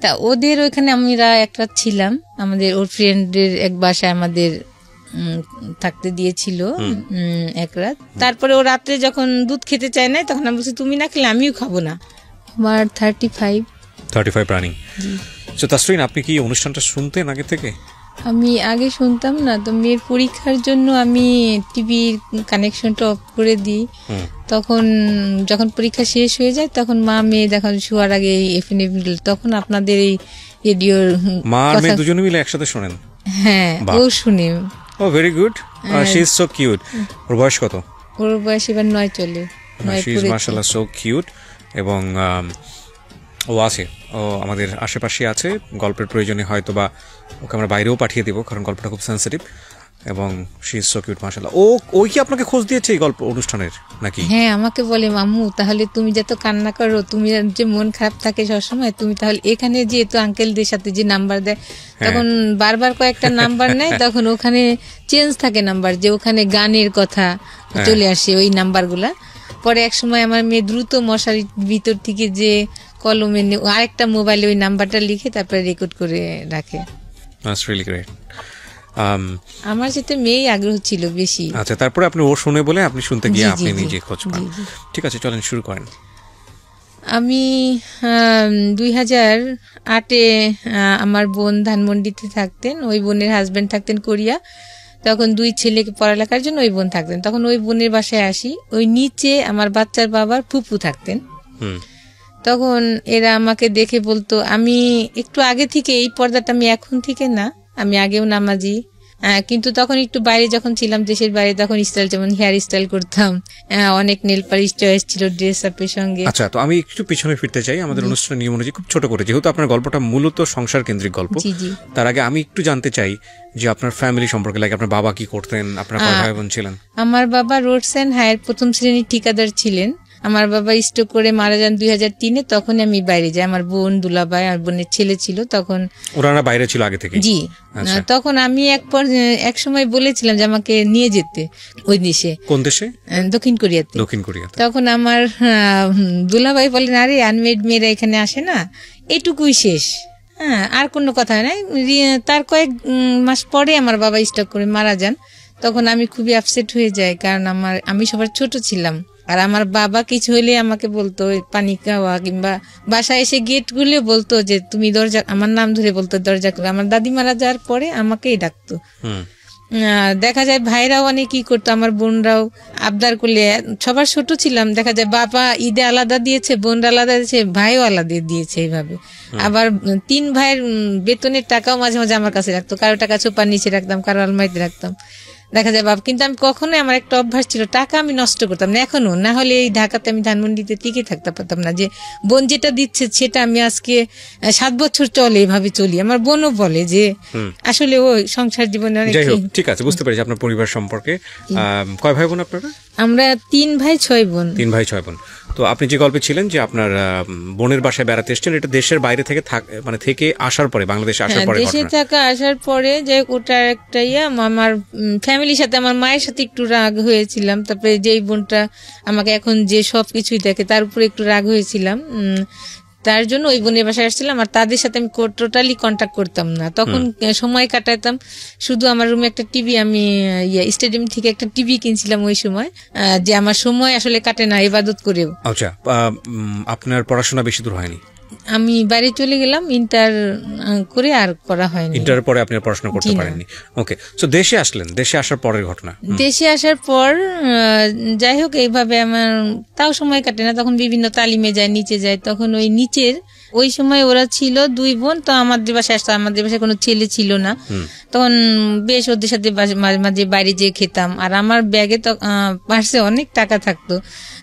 তা ওদের ওইখানে আমরা একটা ছিলাম, আমাদের ওর ফ্রেন্ডের এক বাসায় আমাদের থাকতে দিয়েছিল এক রাত। তারপরে ও রাত্রে যখন দুধ খেতে চায় না, তখন আমি বলছি তুমি না খেলে আমিও খাবো না। আমার 35 রানিং। তো তাসরিন, আপনি কি অনুষ্ঠানটা শুনতেন আগে থেকে? আমি আগে শুনতাম না, তো মেয়ের পরীক্ষার জন্য আমি টিভির কানেকশনটা অফ করে দিই। তখন যখন পরীক্ষা শেষ হয়ে যায়, তখন মা মেয়ে যখন শোয়ার আগে এফএনএ, তখন আপনাদের এই রেডিওর মা আর মেয়ে দুজনে মিলে একসাথে শোনেন? হ্যাঁ, ও শুনে। ও very good, she is so cute. ওর বয়স কত? ওর বয়স এবার 9 চলে। শি ইজ মাশাআল্লাহ সো কিউট। এবং ও আছে, ও আমাদের আশেপাশে আছে। গল্পের প্রয়োজনে হয়তো বা ওকে আমরা বাইরেও পাঠিয়ে দেবো, কারণ গল্পটা খুব সেন্সিটিভ। এবং শি ইজ সো কিউট মাশাআল্লাহ। ওই কি আপনাকে খোঁজ দিয়েছে এই গল্প অনুষ্ঠানের নাকি? হ্যাঁ, আমাকে বলে মাম্মু তাহলে তুমি যত কান্না করো, তুমি যে মন খারাপ থাকে সবসময়, তুমি তাহলে এখানে যেহেতু আঙ্কেলদের সাথে যে নাম্বার দেয়, তখন বারবার কয়েকটা নাম্বার নেয়, তখন ওখানে চেঞ্জ থাকে নাম্বার, যে ওখানে গানের কথা চলে আসে ওই নাম্বারগুলা। পরে এক সময় আমার মেয়ে দ্রুত মশারির ভিতর থেকে যে কলমে আরেকটা মোবাইলে ওই নাম্বারটা লিখে তারপরে রেকর্ড করে রাখে। That's really great. আমার সাথে মেয়েই আগ্রহ ছিল বেশি। আচ্ছা, তারপরে আপনি ও শুনে বলে আপনি শুনতে গিয়ে আপনি নিজে খোঁজ পান। ঠিক আছে, চলেন শুরু করেন। আমি 2008-এ আমার বোন ধানমন্ডিতে থাকতেন, ওই বোনের হাজবেন্ড থাকতেন কোরিয়া। তখন 2 ছেলেকে পড়ালেখার জন্য ওই বোন থাকতেন। তখন ওই বোনের বাসায় আসি। ওই নিচে আমার বাচ্চার বাবার ফুপু থাকতেন। তখন এরা আমাকে দেখে বলতো, আমি একটু আগে থেকে এই পর্দাটা, আমি এখন থেকে না, আমি আগেও নামাজি, কিন্তু তখন একটু বাইরে যখন ছিলাম, দেশের বাইরে, তখন স্টাইল, যেমন হেয়ার স্টাইল করতাম, অনেক নেল পালিশ চয়েস ছিল ড্রেস আপের সঙ্গে। আচ্ছা, তো আমি একটু পিছনে ফিরতে চাই আমাদের অনুষ্ঠানের নিয়ম অনুযায়ী, খুব ছোট করে, যেহেতু আপনার গল্পটা মূলত সংসার কেন্দ্রিক গল্প। তার আগে আমি একটু জানতে চাই যে আপনার ফ্যামিলি সম্পর্কে, লাগে আপনার বাবা কি করতেন, আপনার কয় ভাই বোন ছিলেন? আমার বাবা রোডস এন্ড হায়ার প্রথম শ্রেণীর ঠিকাদার ছিলেন। আমার বাবা স্ট্রোক করে মারা যান 2003-এ। তখন আমি বাইরে যাই, আমার বোন, দুলাভাই আর বোনের ছেলে ছিল তখন। ওরা বাইরে ছিল আগে থেকে? জি। তখন আমি এক সময় বলেছিলাম যে আমাকে নিয়ে যেতে ওই দেশে। কোন দেশে? দক্ষিণ কোরিয়াতে। তখন আমার দুলাভাই বলেন, আরে আনমেড মেয়েরা এখানে আসে না, এটুকুই শেষ, আর কোনো কথা নাই। তার কয়েক মাস পরে আমার বাবা স্ট্রোক করে মারা যান। তখন আমি খুবই আপসেট হয়ে যাই, কারণ আমি সবার ছোট ছিলাম। আর আমার বাবা কিছু হলে আমাকে বলতো পানি খাওয়া, কিংবা বাসায় এসে গেট খুলে বলতো যে তুমি দরজা, আমার নাম ধরে বলতো দরজা খুলে। আমার দাদি মারা যাওয়ার পরে আমাকেই ডাকতো। দেখা যায় ভাইরাও অনেক কি করতো, আমার বোনরাও আবদার করলে, সবার ছোট ছিলাম, দেখা যায় বাবা ঈদে আলাদা দিয়েছে, বোনরা আলাদা দিয়েছে, ভাইও আলাদা দিয়েছে। এইভাবে আবার 3 ভাইয়ের বেতনের টাকাও মাঝে মাঝে আমার কাছে রাখতো, কারো টাকা চোপার নিচে রাখতাম, কারো আলমারিতে রাখতাম। দেখা যায় বাবা, কিন্তু আমি কখনোই, আমার একটা অভ্যাস ছিল, টাকা আমি নষ্ট করতাম না এখনো, না হলে এই ঢাকাতে আমি ধানমন্ডিতে টিকে থাকতে পারতাম না। যে বোন যেটা দিচ্ছে সেটা আমি আজকে 7 বছর চলে এভাবে চলি। আমার বোনও বলে যে আসলে ও সংসার জীবনে অনেক। ঠিক আছে, বুঝতে পেরেছি আপনার পরিবার সম্পর্কে। কয় ভাই বোন আপনারা? আমরা 3 ভাই 6 বোন। 3 ভাই 6 বোন। তো আপনি যে গল্পে ছিলেন যে আপনার বোনের বাসায় বেড়াতে এসেছেন, এটা দেশের বাইরে থেকে থেকে আসার পরে, বাংলাদেশে আসার পরে? দেশে থাকা আসার পরে যে ওটা একটা আমার ফ্যামিলির সাথে, আমার মায়ের সাথে একটু রাগ হয়েছিলাম। তারপরে যেই বোনটা আমাকে এখন যে সবকিছুই দেখে, তার উপরে একটু রাগ হয়েছিলাম। তার জন্য ওই বোনের বাসায় আসছিলাম। আর তাদের সাথে আমি টোটালি কন্ট্যাক্ট করতাম না। তখন সময় কাটাতাম শুধু, আমার রুমে একটা টিভি, আমি স্টেডিয়াম থেকে একটা টিভি কিনছিলাম ওই সময়, যে আমার সময় আসলে কাটে না ইবাদত করেও। আচ্ছা, আপনার পড়াশোনা বেশি দূর হয়নি? আমি বাইরে চলে গেলাম, ইন্টার করে আর করা হয়নি। ইন্টার পরে আপনি পড়াশোনা করতে পারেননি। ওকে, সো দেশে আসলেন, দেশে আসার পরের ঘটনা? দেশে আসার পর যাই হোক, এইভাবে আমার তাও সময় কাটে না। তখন বিভিন্ন তালিমে যায়, নিচে যায়। তখন ওই নিচের ওই সময় ওরা ছিল 2 বোন, তো আমাদের বাসায় আসতো। আমাদের বাসায় কোনো ছেলে ছিল না তখন, বেশ ওদের সাথে মাঝে মাঝে বাইরে যেয়ে খেতাম। আর আমার ব্যাগে তো পার্সে অনেক টাকা থাকতো,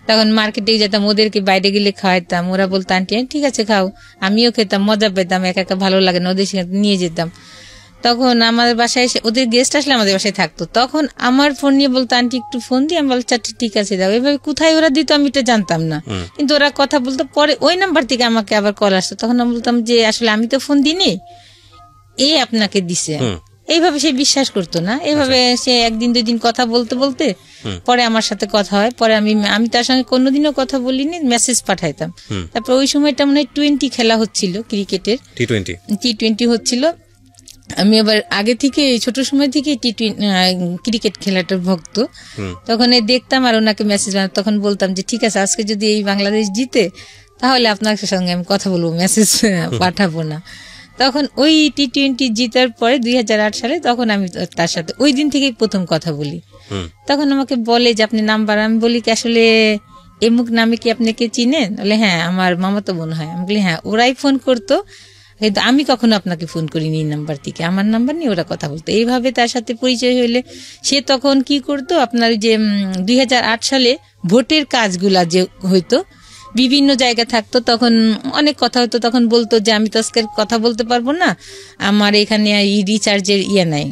তখন মার্কেটে যেতাম, ওদেরকে বাইরে গেলে খাওয়াইতাম। ওরা বলতো আন্টি ঠিক আছে খাও, আমিও খেতাম, মজা পেতাম, একা একা ভালো লাগে না, ওদের সাথে নিয়ে যেতাম। তখন আমাদের বাসায় এসে ওদের গেস্ট আসলে আমাদের বাসায় থাকতো, তখন আমার ফোন নিয়ে বলতো আন্টি একটু ফোন দিয়ে, আমি বলছি আচ্ছা ঠিক আছে দাও। এভাবে কোথায় ওরা দিত আমি এটা জানতাম না, কিন্তু ওরা কথা বলতো। পরে ওই নাম্বার থেকে আমাকে আবার কল আসতো, তখন আমি বলতাম যে আসলে আমি তো ফোন দিইনি, আপনাকে দিছে। এইভাবে সে বিশ্বাস করতো না। এইভাবে সে একদিন 2 দিন কথা বলতে বলতে পরে আমার সাথে কথা হয়। পরে আমি তার সঙ্গে কোনোদিনও কথা বলিনি, মেসেজ পাঠাইতাম। তারপর ওই সময়টা মনে হয় টি-20 খেলা হচ্ছিল, ক্রিকেটের টি-20 হচ্ছিল। আমি আবার আগে থেকে ছোট সময় থেকে ক্রিকেট খেলাটার ভক্ত, তখন দেখতাম আর ওনাকে মেসেজ, তখন বলতাম যে ঠিক আছে আজকে যদি এই বাংলাদেশ জিতে তাহলে আপনার সঙ্গে আমি কথা বলবো, মেসেজ পাঠাবো না। তখন ওই টি-20 জিতার পরে 2008 সালে তখন আমি তার সাথে ওই দিন থেকেই প্রথম কথা বলি। তখন আমাকে বলে যে আপনি নাম্বার, আমি বলি কি আসলে এমুক নামে কি আপনি কে চিনেন? বলে হ্যাঁ আমার মামাতো বোন হয়। আমি বলি হ্যাঁ ওরাই ফোন করতো, কিন্তু আমি কখনো আপনাকে ফোন করিনি এই নাম্বার থেকে, আমার নাম্বার নিয়ে ওরা কথা বলতো। এইভাবে তার সাথে পরিচয় হইলে সে তখন কি করতো, আপনার যে 2008 সালে ভোটের কাজগুলা যে হইতো, বিভিন্ন জায়গা থাকতো, তখন অনেক কথা হতো। তখন বলতো যে আমি তো আজকে কথা বলতে পারবো না, আমার এখানে রিচার্জের নাই।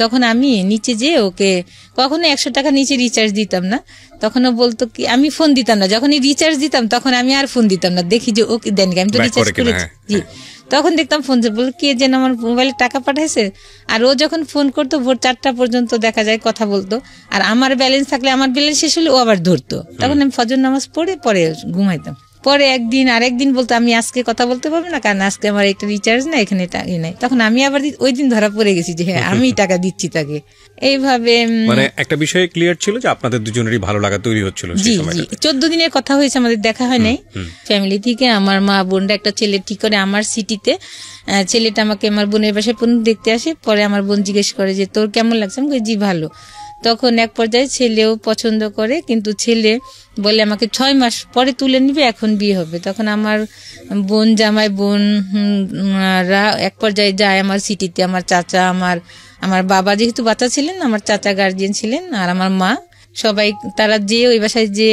তখন আমি নিচে যেয়ে ওকে কখনো 100 টাকা নিচে রিচার্জ দিতাম না। তখনও বলতো কি আমি ফোন দিতাম না, যখনই রিচার্জ দিতাম তখন আমি আর ফোন দিতাম না, দেখি যে ওকে দেন, আমি তো রিচার্জ করেছি। জি, তখন দেখতাম ফোন বল কে যেন আমার মোবাইলে টাকা পাঠাইছে। আর ও যখন ফোন করতো ভোর 4টা পর্যন্ত দেখা যায় কথা বলতো, আর আমার ব্যালেন্স থাকলে আমার ব্যালেন্স শেষ হলে ও আবার ধরতো। তখন আমি ফজর নামাজ পড়ে পরে ঘুমাইতাম। পরে আরেকদিন বলতো আমি আজকে কথা বলতে পারবো না, কারণ আজকে আমার একটা রিচার্জ না, এখানে নাই। তখন আমি আবার ওই দিন ধরা পড়ে গেছি যে হ্যাঁ আমি টাকা দিচ্ছি তাকে। এইভাবে মানে একটা বিষয় ক্লিয়ার ছিল যে আপনাদের দুজনেরই ভালো লাগা তৈরি হচ্ছিল। জি জি, 14 দিনের কথা হয়েছে, আমাদের দেখা হয় নাই। ফ্যামিলি থেকে আমার মা বোনরা একটা ছেলে ঠিক করে আমার সিটিতে, ছেলেটা আমাকে আমার বোনের বাসায় দেখতে আসে। পরে আমার বোন জিজ্ঞেস করে যে তোর কেমন লাগছে, আমি জি ভালো। তখন এক পর্যায়ে ছেলেও পছন্দ করে, কিন্তু ছেলে বলে আমাকে 6 মাস পরে তুলে নিবে, এখন বিয়ে হবে। তখন আমার বোন জামাই বোনরা এক পর্যায়ে যায় আমার সিটিতে, আমার চাচা, আমার বাবা যেহেতু বাচ্চা ছিলেন, আমার চাচা গার্জিয়ান ছিলেন, আর আমার মা, সবাই তারা যে ওই বাসায় যে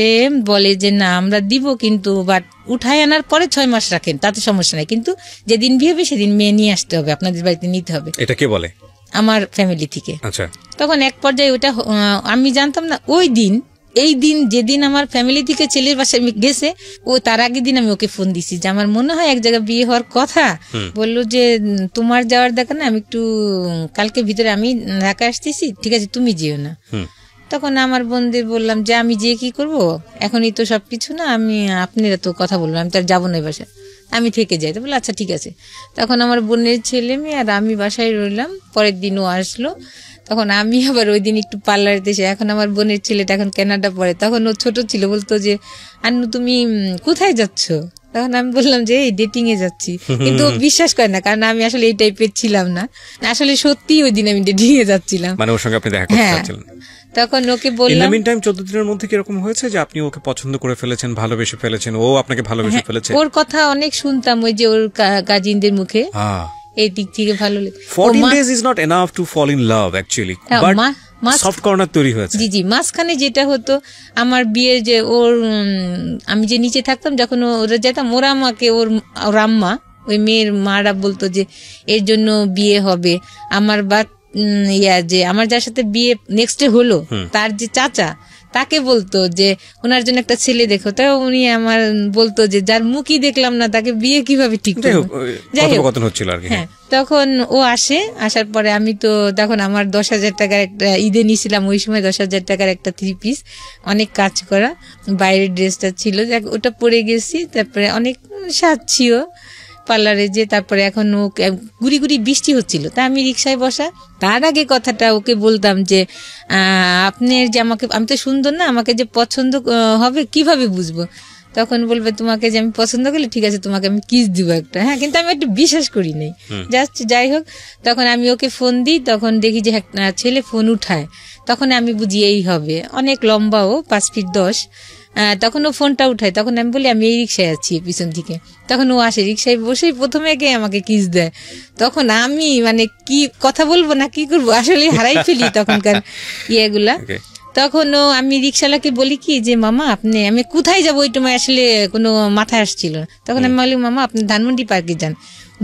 বলে যে না আমরা দিব, কিন্তু বাট উঠায় আনার পরে 6 মাস রাখেন, তাতে সমস্যা নাই, কিন্তু যেদিন বিয়ে হবে সেদিন মেয়ে নিয়ে আসতে হবে, আপনাদের বাড়িতে নিতে হবে। এটা কে বলে? আমার ফ্যামিলি থেকে। আচ্ছা। তখন এক পর্যায়ে ওটা আমি জানতাম না, এই দিন যেদিন আমার ফ্যামিলি থেকে ছেলের বাসায় গেছে, ও তার আগের দিন আমি ওকে ফোন দিছি যে আমার মনে হয় এক জায়গায় বিয়ে হওয়ার কথা। বললো যে তোমার যাওয়ার দেখা না, আমি একটু কালকে ভিতরে আমি ঢাকা আসতেছি, ঠিক আছে তুমি যেও না। তখন আমার বোনদের বললাম যে আমি যে কি করব, এখনই তো সবকিছু না, আপনারা তো কথা বললাম, আমি তার যাবো না এই বাসায়, আমি থেকে যাই। তো বললো আচ্ছা ঠিক আছে। তখন আমার বোনের ছেলে মেয়ে আর আমি বাসায় রইলাম। পরের দিনও আসলো। তখন আমি আবার ওই দিন একটু পার্লারেতে এসে, এখন আমার বোনের ছেলেটা এখন কানাডা পড়ে, তখন ও ছোট ছিল, বলতো যে আন্নু তুমি কোথায় যাচ্ছ? তখন আমি বললাম যে এই ডেটিং এ যাচ্ছি, কিন্তু ও বিশ্বাস করে না, কারণ আমি আসলে এই টাইপের ছিলাম না। আসলে সত্যি ওই দিন আমি ডেটিং এ যাচ্ছিলাম, মানে ওর সঙ্গে আপনি দেখা করতে যাচ্ছিলেন। তখন ওকে বললাম, ইন টাইম 14 দিনের মধ্যে কি এরকম হয়েছে যে আপনি ওকে পছন্দ করে ফেলেছেন, ভালোবেসে ফেলেছেন, ও আপনাকে ভালোবেসে ফেলেছে? ওর কথা অনেক শুনতাম, ওই যে ওর কাজিনদের মুখে, এই দিক থেকে ভালো লাগে। 14 days is not enough to fall in love actually, but soft corner তৈরি হয়েছে। জি জি, মাঝখানে যেটা হতো আমার বিয়ে, যে ওর আমি যে নিচে থাকতাম, যখন ওরা যেতাম, ওরা আমাকে ওর আম্মা, ওই মেয়ের মারা বলতো যে এর জন্য বিয়ে হবে। আমার যে আমার যার সাথে বিয়ে নেক্সট ডে হলো, তার যে চাচা, তাকে বলতো যে ওনার জন্য একটা ছেলে দেখো। তাই উনি আমার বলতো যে যার মুখই দেখলাম না তাকে বিয়ে কিভাবে ঠিক করবো। হ্যাঁ, তখন ও আসার পরে আমি তো তখন আমার 10,000 টাকার একটা ঈদে নিয়েছিলাম, ওই সময় 10,000 টাকার একটা 3 পিস, অনেক কাজ করা বাইরের ড্রেসটা ছিল, ওটা পরে গেছি। তারপরে অনেক সাজছিও পার্লারে যে, তারপরে এখন ও গুড়ি গুড়ি বৃষ্টি হচ্ছিল, তা আমি রিক্সায় বসা। তার আগে কথাটা ওকে বলতাম যে আপনি যে আমাকে, আমি তো সুন্দর না, আমাকে যে পছন্দ হবে কিভাবে বুঝবো? তখন বলবে তোমাকে যে আমি পছন্দ করলে ঠিক আছে তোমাকে আমি কিস দিব একটা। হ্যাঁ, কিন্তু আমি একটু বিশ্বাস করি নাই, জাস্ট যাই হোক। তখন আমি ওকে ফোন দিই, তখন দেখি যে ছেলে ফোন উঠায়, তখন আমি বুঝি এই হবে, অনেক লম্বা, ও 5 ফিট 10। তখন ও ফোনটা উঠায়, তখন আমি বলি আমি এই রিক্সায় আছি পিছন থেকে। তখন ও আসে, রিক্সায় বসেই প্রথমে আমাকে কিস দেয়। তখন আমি মানে কি কথা বলবো না কি করবো, আসলে হারাই ফেলি তখনকার ইয়েগুলা। তখন আমি রিক্সাওয়ালাকে বলি কি যে মামা আমি কোথায় যাবো, ওই সময় আসলে কোনো মাথায় আসছিল। তখন আমি বলি মামা আপনি ধানমন্ডি পার্কে যান,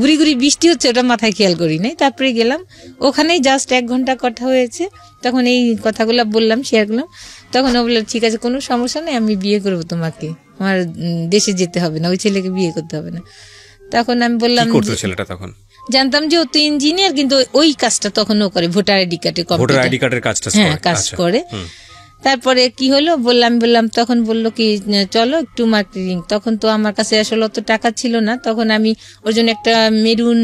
ঘুরি ঘুরি বৃষ্টি হচ্ছে, ওটা মাথায় খেয়াল করি নাই। তারপরে গেলাম, ওখানেই জাস্ট 1 ঘন্টা কথা হয়েছে। তখন এই কথাগুলো বললাম, শেয়ার করলাম। তখন ও বললো ঠিক আছে কোনো সমস্যা নেই, আমি বিয়ে করবো তোমাকে, আমার দেশে যেতে হবে না, ওই ছেলেকে বিয়ে করতে হবে না। তখন আমি বললাম কি করতো ছেলেটা তখন? জানতাম যে ও তো ইঞ্জিনিয়ার, কিন্তু ওই কাজটা তখন ও করে, ভোটার আইডি কার্ডের কাজটা, হ্যাঁ কাজ করে। তারপরে কি হলো বললাম, তখন বললো কি চলো একটু মার্কেটিং। তখন তো আমার কাছে আসলে অত টাকা ছিল না, তখন আমি ওর জন্য একটা মেরুন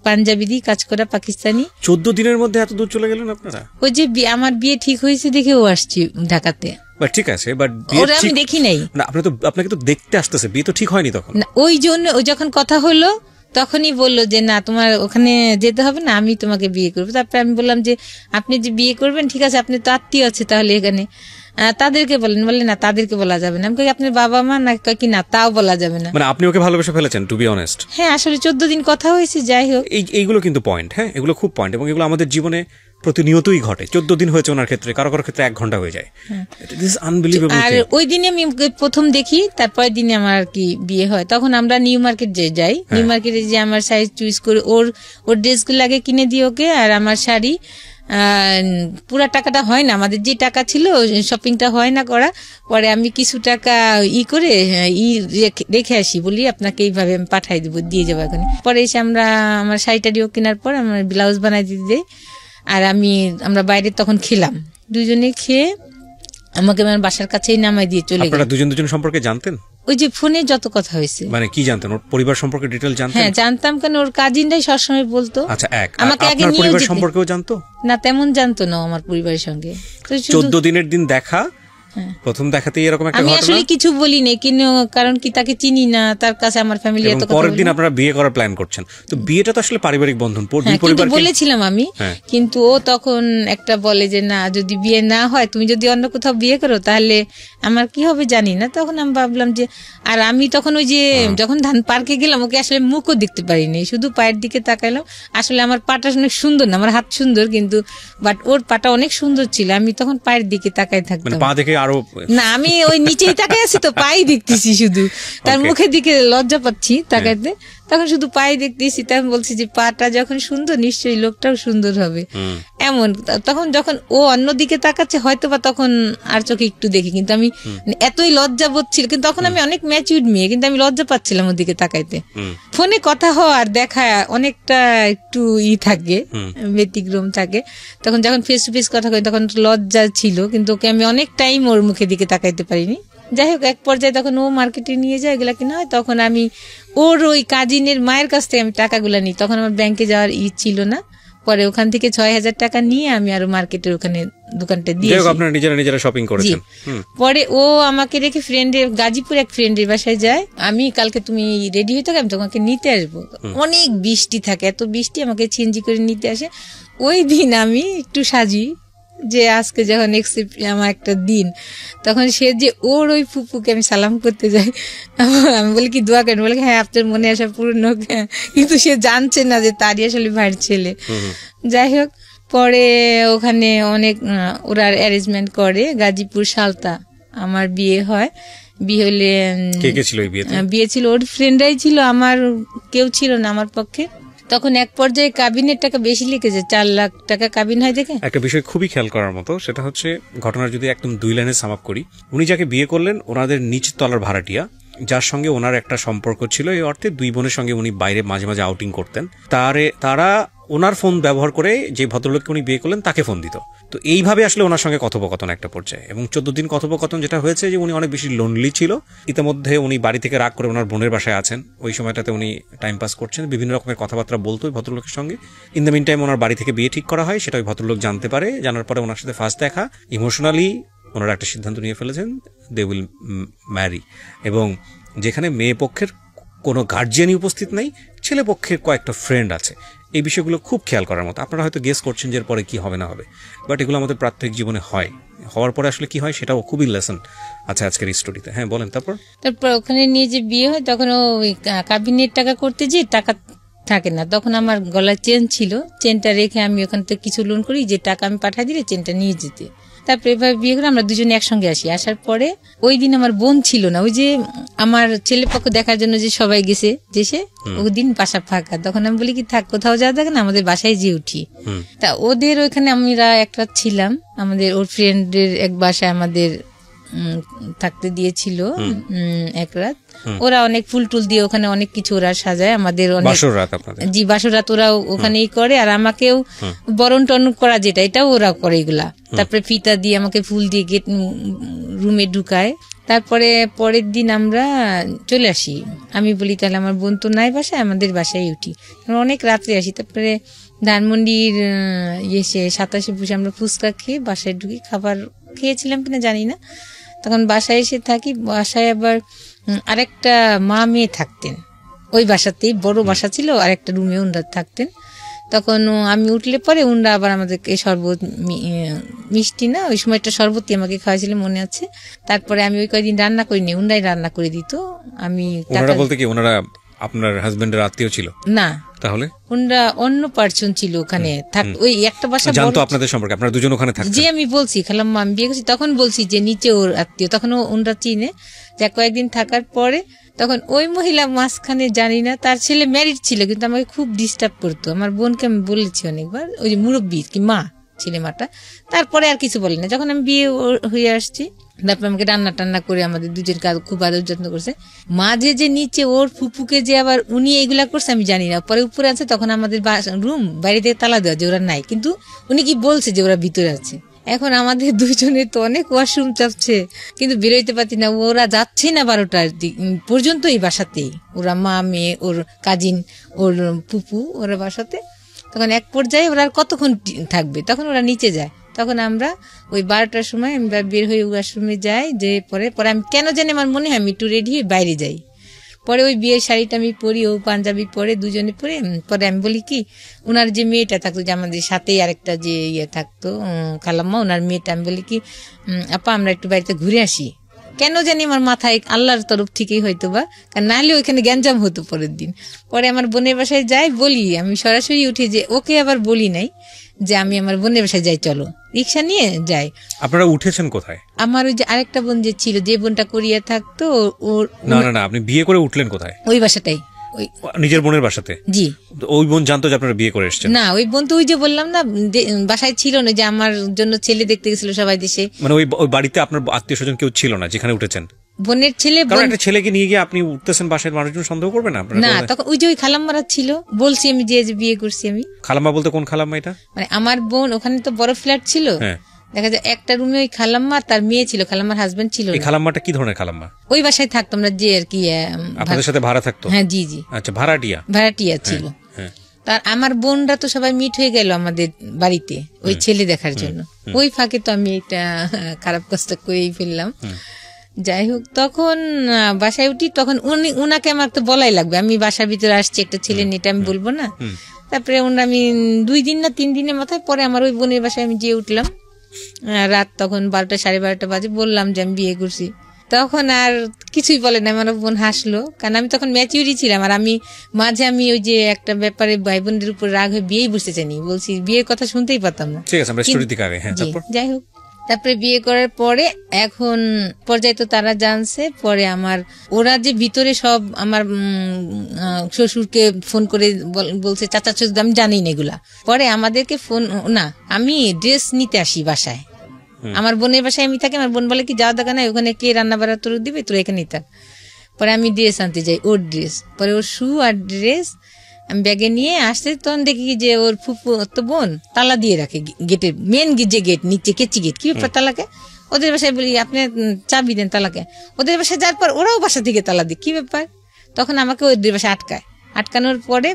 পাঞ্জাবি দিয়ে কাজ করা পাকিস্তানি। 14 দিনের মধ্যে এত দূর চলে গেলেন আপনারা? ওই যে আমার বিয়ে ঠিক হয়েছে দেখে ও আসছি ঢাকাতে। ঠিক আছে, বাট আমি দেখি নাই। আপনাকে তো দেখতে আসতেছে, বিয়ে তো ঠিক হয়নি তখন। ওই জন্য ও যখন কথা হলো তখনই বললো যে না তোমার ওখানে যেতে হবে না, আমি তোমাকে বিয়ে করবো। তারপরে আমি বললাম যে আপনি যে বিয়ে করবেন ঠিক আছে, আপনি তো আত্মীয় আছে তাহলে এখানে, তাদেরকে বলেন। বলে না তাদেরকে বলা যাবে না। আমি কই আপনার বাবা মা না, কি না তাও বলা যাবে না। মানে আপনি ওকে ভালোবেসে ফেলেছেন, টু বি অনেস্ট? হ্যাঁ আসলে 14 দিন কথা হয়েছে। যাই হোক, এইগুলো কিন্তু পয়েন্ট, হ্যাঁ এগুলো খুব পয়েন্ট, এবং এগুলো আমাদের জীবনে প্রতিনিয়তই ঘটে। 14 দিন হয়েছে ওনার ক্ষেত্রে, কারো ক্ষেত্রে 1 ঘন্টা হয়ে যায়। আর ওই দিনে আমি প্রথম দেখি, তারপরের দিনে আমার আর কি বিয়ে হয়। তখন আমরা নিউ মার্কেট যাই, নিউ মার্কেটে যে আমার সাইজ চুজ করে ওর ড্রেসগুলো আগে কিনে দিই ওকে, আর আমার শাড়ি। পুরা টাকাটা হয় না, আমাদের যে টাকা ছিল শপিংটা হয় না করা। পরে আমি কিছু টাকা করে রেখে আসি, বলি আপনাকে এইভাবে আমি পাঠাই দেবো, দিয়ে যাবো এখন। পরে এসে আমার শাড়িটারিও কেনার পর আমার ব্লাউজ বানাই দিতে দেয়। আর আমরা বাইরে তখন খেলাম, দুজনে খেয়ে আমাকে আমার বাসার কাছেই নামাই দিয়ে চলে গেল। আপনারা দুজন সম্পর্কে জানতেন? ওই যে ফোনে যত কথা হয়েছে। মানে কি জানতেন? ওর পরিবার সম্পর্কে ডিটেইল জানতেন? হ্যাঁ জানতাম, কারণ ওর কাজিনরাই সবসময় বলতো। আচ্ছা, আমাকে আগে নিয়ে পরিবার সম্পর্কেও জানতো না? তেমন জানতো না আমার পরিবারের সঙ্গে। 14 দিনের দিন দেখা, প্রথম দেখাতেই এরকম একটা ঘটনা। আমি আসলে কিছু বলি নাই, কিন্তু কারণ কি তাকে চিনি না, তার কাছে আমার ফ্যামিলি এত কথা। পরের দিন আপনারা বিয়ে করার প্ল্যান করছেন, তো বিয়েটা তো আসলে পারিবারিক বন্ধন, পরিবার বলেছিলাম আমি। কিন্তু ও তখন একটা বলে যে না, যদি বিয়ে না হয়, তুমি যদি অন্য কোথাও বিয়ে করো তাহলে আমার কি হবে জানি না। তখন আমি ভাবলাম যে, আর আমি তখন ওই যে যখন ধান পার্কে গেলাম, ওকে আসলে মুখও দেখতে পারিনি, শুধু পায়ের দিকে তাকাইলাম। আসলে আমার পাটা অনেক সুন্দর না, আমার হাত সুন্দর কিন্তু, বাট ওর পাটা অনেক সুন্দর ছিল। আমি তখন পায়ের দিকে তাকাই থাকতাম, পা দেখে আরো না, আমি ওই নিচেই তাকাই আছি তো, পাই দেখতেছি শুধু, তার মুখের দিকে লজ্জা পাচ্ছি তাকাইতে। তখন শুধু পাই দেখতেছি, তখন বলছি যে পাটা যখন সুন্দর নিশ্চয়ই লোকটাও সুন্দর হবে, এমন। তখন যখন ও অন্যদিকে তাকাচ্ছে হয়তো বা তখন আর চোখে একটু দেখি, কিন্তু আমি এতই লজ্জা বোধ ছিল। কিন্তু তখন আমি অনেক ম্যাচিউরড মেয়ে, কিন্তু আমি লজ্জা পাচ্ছিলাম ওর দিকে তাকাইতে। ফোনে কথা হওয়ার দেখা অনেকটা একটু থাকে, ব্যতিক্রম থাকে। তখন যখন ফেস টু ফেস কথা কই তখন লজ্জা ছিল, কিন্তু ওকে আমি অনেক টাইম ওর মুখের দিকে তাকাইতে পারিনি। যাই হোক, এক পর্যায়ে তখন ও মার্কেটে নিয়ে যায় এগুলা কিনা হয়, তখন আমি ওর ওই কাজিনের মায়ের কাছ থেকে আমি টাকাগুলা নিই। তখন আমার ব্যাংকে যাওয়ার ছিল না, পরে ওখান থেকে 6,000 টাকা নিয়ে আমি আরো মার্কেটের ওখানে দোকানটা দিয়ে আপনারা নিজেরা শপিং করেছেন। পরে ও আমাকে রেখে গাজীপুর এক ফ্রেন্ডের বাসায় যায়। আমি কালকে তুমি রেডি হয়ে থাকো, আমি তোমাকে নিতে আসবো। অনেক বৃষ্টি থাকে, এত বৃষ্টি, আমাকে ছিনজি করে নিতে আসে। ওই দিন আমি একটু সাজি যে আজকে যখন আমার একটা দিন, তখন সে যে ওর ওই ফুপুকে আমি সালাম করতে যাই, আমি বলি কি দোয়া করেন? বলে হ্যাঁ আপনার মনে আসা পূর্ণ হোক। কিন্তু সে জানছে না যে তারই আসলে ভাইয়ের ছেলে। যাই হোক, পরে ওখানে অনেক ওরা অ্যারেঞ্জমেন্ট করে, গাজীপুর সালতা আমার বিয়ে হয়। বিয়ে হলে বিয়ে ছিল ওর ফ্রেন্ডরাই ছিল, আমার কেউ ছিল না আমার পক্ষে। তখন এক পর্যায়ে কাবিনের টাকা বেশি লিখেছে, 4 লাখ টাকা কাবিন হয় দেখে। একটা বিষয় খুবই খেয়াল করার মতো, সেটা হচ্ছে ঘটনার যদি একদম 2 লাইনে সাম আপ করি, উনি যাকে বিয়ে করলেন ওনাদের নিচ তলার ভাড়াটিয়া, যার সঙ্গে ওনার একটা সম্পর্ক ছিল, এই অর্থে 2 বোনের সঙ্গে উনি বাইরে মাঝে মাঝে আউটিং করতেন। তারা ওনার ফোন ব্যবহার করে যে ভদ্রলোককে উনি বিয়ে করলেন তাকে ফোন দিত। তো এইভাবে আসলে ওনার সঙ্গে কথোপকথন একটা পর্যায়ে, এবং 14 দিন কথোপকথন যেটা হয়েছে যে উনি অনেক বেশি লোনলি ছিল। ইতিমধ্যে উনি বাড়ি থেকে রাগ করে ওনার বোনের বাসায় আছেন, ওই সময়টাতে উনি টাইম পাস করছেন, বিভিন্ন রকমের কথাবার্তা বলতো ওই ভদ্রলোকের সঙ্গে। ইন দ্য মিন টাইম ওনার বাড়ি থেকে বিয়ে ঠিক করা হয়, সেটা ওই ভদ্রলোক জানতে পারে। জানার পরে ওনার সাথে ফার্স্ট দেখা, ইমোশনালি ওনারা একটা সিদ্ধান্ত নিয়ে ফেলেছেন, দে উইল ম্যারি। এবং যেখানে মেয়ে পক্ষের কোনো গার্জিয়ানই উপস্থিত নেই, ছেলে পক্ষের কয়েকটা ফ্রেন্ড আছে, এই বিষয়গুলো খুব খেয়াল করার মতো। আপনারা হয়তো গেস করছেন যে এরপরে কি হবে না হবে, বাট এগুলো আমাদের প্রাত্যহিক জীবনে হয়। হওয়ার পরে আসলে কি হয় সেটাও খুবই লেসন। আচ্ছা, আজকের এই স্টোরিতে হ্যাঁ বলেন। তারপর ওখানে নিয়ে যে বিয়ে হয়, তখন ওই কাবিনের টাকা করতে যে টাকা থাকে না, তখন আমার গলায় চেন ছিল, চেনটা রেখে আমি ওখান থেকে কিছু লোন করি, যে টাকা আমি পাঠিয়ে দিলে চেনটা নিয়ে যেতে। তারপরে এভাবে বিয়ে করে আমরা দুজনে একসঙ্গে আসি। আসার পরে ওই দিন আমার বোন ছিল না, ওই যে আমার ছেলে পক্ষ দেখার জন্য যে সবাই গেছে, যে ওই দিন বাসা ফাঁকা। তখন আমি বলি কি থাক, কোথাও যাওয়া থাকে না, আমাদের বাসায় যে উঠি। তা ওদের ওইখানে আমরা একটা ছিলাম, আমাদের ওর ফ্রেন্ডের এক বাসায় আমাদের থাকতে দিয়েছিল এক রাত। ওরা অনেক ফুল টুল দিয়ে ওখানে অনেক কিছু ওরা সাজায় আমাদের, অনেক জি বাসর রাত ওরা ওখানেই করে। আর আমাকেও বরণ টরণ করা যেটা এটাও ওরা করে এগুলা। তারপরে ফিতা দিয়ে আমাকে ফুল দিয়ে গেট রুমে ঢুকায়। তারপরে পরের দিন আমরা চলে আসি। আমি বলি তাহলে আমার বোন তো নাই বাসায়, আমাদের বাসায় উঠি, অনেক রাত্রে আসি। তারপরে ধানমন্ডির এসে 27 বসে আমরা ফুচকা খেয়ে বাসায় ঢুকি। খাবার খেয়েছিলাম কিনা জানি না। তখন বাসায় এসে থাকি। বাসায় আবার আরেকটা মা মেয়ে থাকতেন ওই বাসাতেই, বড় বাসা ছিল, আরেকটা রুমে উনরা থাকতেন। তখন আমি উঠলে পরে উনরা আবার আমাদেরকে শরবত, মিষ্টি না ওই সময় একটা শরবতই আমাকে খাওয়াইছিল মনে আছে। তারপরে আমি ওই কয়েকদিন রান্না করিনি, উনরাই রান্না করে দিত। আমি বলতে কি ওনারা আপনার হাজবেন্ডের আত্মীয় ছিল না? তাহলে উনরা অন্য পার্সন ছিল ওখানে ওই একটা বাসা জানতো আপনাদের সম্পর্কে, আপনারা দুজন ওখানে থাকতেন? যে আমি বলছি খালাম্মা আমি বিয়ে করছি তখন বলছি যে নিচে ওর আত্মীয়, তখন উনরা চিনে। যা কয়েকদিন থাকার পরে তখন ওই মহিলা মাঝখানে জানি না, তার ছেলে ম্যারিড ছিল কিন্তু আমাকে খুব ডিস্টার্ব করতো। আমার বোনকে আমি বলেছি অনেকবার, ওই যে মুরব্বী কি মা ছেলে মাটা। তারপরে আর কিছু বলি না। যখন আমি বিয়ে হয়ে আসছি তারপর আমাকে রান্না টান্না করে আমাদের দুজন খুব আদর যত্ন করছে। মাঝে যে নিচে ওর ফুপুকে যে আবার উনি এইগুলা করছে আমি জানি না। পরে উপরে আছে, তখন আমাদের রুম বাইরে থেকে তালা দেওয়া যে ওরা নাই, কিন্তু উনি কি বলছে যে ওরা ভিতরে আছে। এখন আমাদের দুইজনের তো অনেক ওয়াশরুম চাপছে কিন্তু বেরোইতে পারছি না। ওরা যাচ্ছে না 12টার পর্যন্ত এই বাসাতেই, ওরা মা মেয়ে ওর কাজিন ওর ফুপু ওরা বাসাতে। তখন এক পর্যায়ে ওরা আর কতক্ষণ থাকবে, তখন ওরা নিচে যায়। তখন আমরা ওই 12টার সময় আমরা বের হয়ে ওয়াশরুমে যাই। যে পরে আমি কেন জানি আমার মনে হয় আমি একটু রেডি হয়ে বাইরে যাই। পরে ওই বিয়ের শাড়িটা আমি পরি, ও পাঞ্জাবি পরে দুজনে পরে। পরে আমি বলি কি ওনার যে মেয়েটা থাকতো, যে আমাদের সাথেই আরেকটা যে ইয়ে থাকতো খালাম্মা, ওনার মেয়েটা, আমি বলি কি আপা আমরা একটু বাড়িতে ঘুরে আসি। কেন জানি আমার মাথায় আল্লাহর তরফ থেকেই হয়তো বা, কারণ নাহলে ওইখানে গ্যাঞ্জাম হতো পরের দিন। পরে আমার বোনের বাসায় যাই, বলি আমি সরাসরি উঠে, যে ওকে আবার বলি নাই যে আমি আমার বোনের বাসায় যাই, চলো রিক্সা নিয়ে যাই। আপনারা উঠেছেন কোথায়? আমার ওই যে আরেকটা বোন যে ছিল, যে বোনটা কোরিয়া থাকতো, ওর না আপনি বিয়ে করে উঠলেন কোথায়? ওই বাসাটাই, নিজের বোনের বাসাতে? জি। ওই বোন জানতো যে আপনারা বিয়ে করে এসেছেন? না, ওই বোন তো ওই যে বললাম না বাসায় ছিল না, যে আমার জন্য ছেলে দেখতে গেছিল সবাই দেশে। মানে ওই বাড়িতে আপনার আত্মীয় স্বজন কেউ ছিল না যেখানে উঠেছেন? বোনের ছেলে, একটা ছেলেকে নিয়ে গিয়ে আপনি উঠতেছেন বাসায়, মানুষজন সন্দেহ করবে না? না, তখন ওই যে ওই খালাম্মারা ছিল, বলছি আমি যে বিয়ে করছি আমি। খালাম্মা বলতে কোন খালাম্মা এটা? মানে আমার বোন, ওখানে তো বড় ফ্ল্যাট ছিল, দেখা যায় একটা রুমে ওই খালাম্মা তার মেয়ে ছিল, খালাম্মার হাজবেন্ড ছিল। এই খালাম্মাটা কি ধরনের খালাম্মা? ওই বাসায় থাকতো আমরা, যে আর কি আপনাদের সাথে ভাড়া থাকতো? হ্যাঁ জি জি। আচ্ছা, ভাড়াটিয়া ছিল। তার আমার বোনরা তো সবাই মিট হয়ে গেল আমাদের বাড়িতে ওই ছেলে দেখার জন্য। ওই ফাঁকে তো আমি এটা খারাপ কাজটা করেই ফেললাম। যাই হোক, তখন বাসায় উঠি, তখন উনাকে আমার তো বলাই লাগবে, আমি বাসার ভিতরে আসছি একটা ছেলে নিয়ে, এটা আমি বলবো না। তারপরে আমি 2 দিন না 3 দিনের মাথায় পরে আমার ওই বোনের বাসায় আমি যেয়ে উঠলাম। রাত তখন 12টা 12:30 বাজে, বললাম যে আমি বিয়ে করছি। তখন আর কিছুই বলে না, আমার বোন হাসলো, কারণ আমি তখন ম্যাচিউরি ছিলাম। আর আমি মাঝে ওই যে একটা ব্যাপারে ভাই বোনদের উপর রাগ হয়ে বিয়েই বসতে চাইনি, বলছি বিয়ের কথা শুনতেই পারতাম না। যাই হোক, তারপরে বিয়ে করার পরে এখন পর্যায়ে তো তারা জানছে। পরে ওরা যে ভিতরে সব আমার শ্বশুরকে ফোন করে বলছে চাচা শ্বশুর, আমি জানি না এগুলা। পরে আমাদেরকে ফোন না, আমি ড্রেস নিতে আসি বাসায়, আমার বোনের বাসায় আমি থাকি। আমার বোন বলে কি যাওয়া দেখা নাই, ওখানে কে রান্না বাড়া তোর দিবে, তোর এখানেই থাক। পরে আমি ড্রেস আনতে যাই, ওর ড্রেস, পরে ওর শু আর ড্রেস আমি ব্যাগে নিয়ে আসতে, তখন দেখি যে ওর ফুপু তো বোন তালা দিয়ে রাখে গেটের, মেন যে গেট নিচে কেচি গেট। কি ব্যাপার তালাকে? ওদের বাসায় বলি আপনি চাবি দেন তালাকে। ওদের বাসায় যাওয়ার পর ওরাও বাসা থেকে তালা দিই, কি ব্যাপার? তখন আমাকে ওদের বাসায় আটকানোর পরে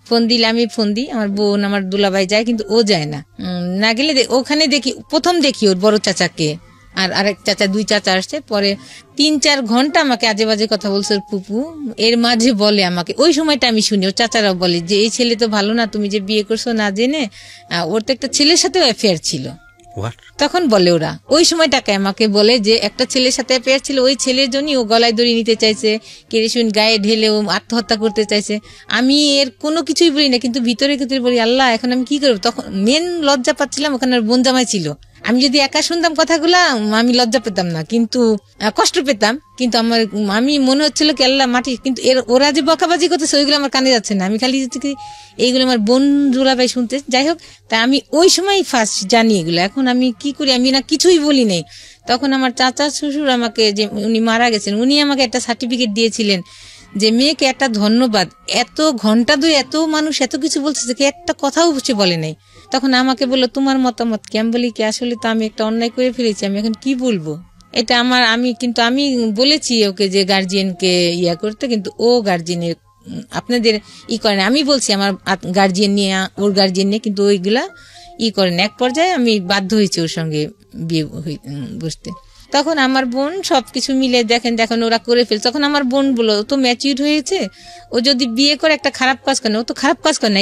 ফোন দিলে আমি ফোন দিই, আমার বোন আমার দুলাভাই যায়, কিন্তু ও যায় না গেলে ওখানে প্রথম দেখি ওর বড় চাচাকে, আর আরেক চাচা, 2 চাচা আসছে। পরে 3-4 ঘন্টা আমাকে আজে বাজে কথা বলছে ওর ফুপু। এর মাঝে বলে আমাকে, ওই সময়টা আমি শুনি, ওর চাচারাও বলে যে এই ছেলে তো ভালো না, তুমি যে বিয়ে করছো না জেনে, ওর তো একটা ছেলের সাথেও অ্যাফেয়ার ছিল। তখন বলে ওরা, ওই সময়টাকে আমাকে বলে যে একটা ছেলের সাথে অ্যাফেয়ার ছিল, ওই ছেলের জন্যই ও গলায় দড়ি নিতে চাইছে, কেরোসিন গায়ে ঢেলে ও আত্মহত্যা করতে চাইছে। আমি এর কোনো কিছুই বলি না, কিন্তু ভিতরে বলি আল্লাহ এখন আমি কি করবো। তখন মেন লজ্জা পাচ্ছিলাম, ওখানে বোন জামাই ছিল। আমি যদি একা শুনতাম কথাগুলা আমি লজ্জা পেতাম না, কিন্তু কষ্ট পেতাম, কিন্তু আমি মনে হচ্ছিল কি আল্লাহ মাটি, কিন্তু ওরা যে বকাবাজি করতেছে ওইগুলো আমার কানে যাচ্ছে না, আমি খালি এইগুলো আমার বোন দুলাভাই শুনতে। যাই হোক, তা আমি ওই সময় ফার্স্ট জানি এগুলো। এখন আমি কি করি, আমি না কিছুই বলি নাই, তখন আমার চাচা শ্বশুর আমাকে, যে উনি মারা গেছেন, উনি আমাকে একটা সার্টিফিকেট দিয়েছিলেন যে মেয়েকে একটা ধন্যবাদ, এত ঘন্টা দুই এত মানুষ এত কিছু বলছে, একটা কথাও সে বলে নাই। তখন আমাকে বললো তোমার মতামত কি? আমি বলি কি আসলে তো আমি একটা অন্যায় করে ফেলেছি, আমি এখন কি বলবো, এটা আমার, আমি বলেছি ওকে যে গার্জিয়ানকে ইয়া করতে, কিন্তু ও গার্জিয়ানের আপনাদের করে না। আমি বলছি আমার গার্জিয়ান নিয়ে, ওর গার্জিয়ান নিয়ে, কিন্তু ওইগুলা করেন। এক পর্যায়ে আমি বাধ্য হয়েছি ওর সঙ্গে বিয়ে বসতে। তখন আমার বোন সবকিছু মিলে দেখেন ওরা করে ফেলছে। তখন আমার বোন বললো ও তো ম্যাচিউর হয়েছে, ও যদি বিয়ে করে একটা খারাপ কাজ করে না, ও তো খারাপ কাজ করে না,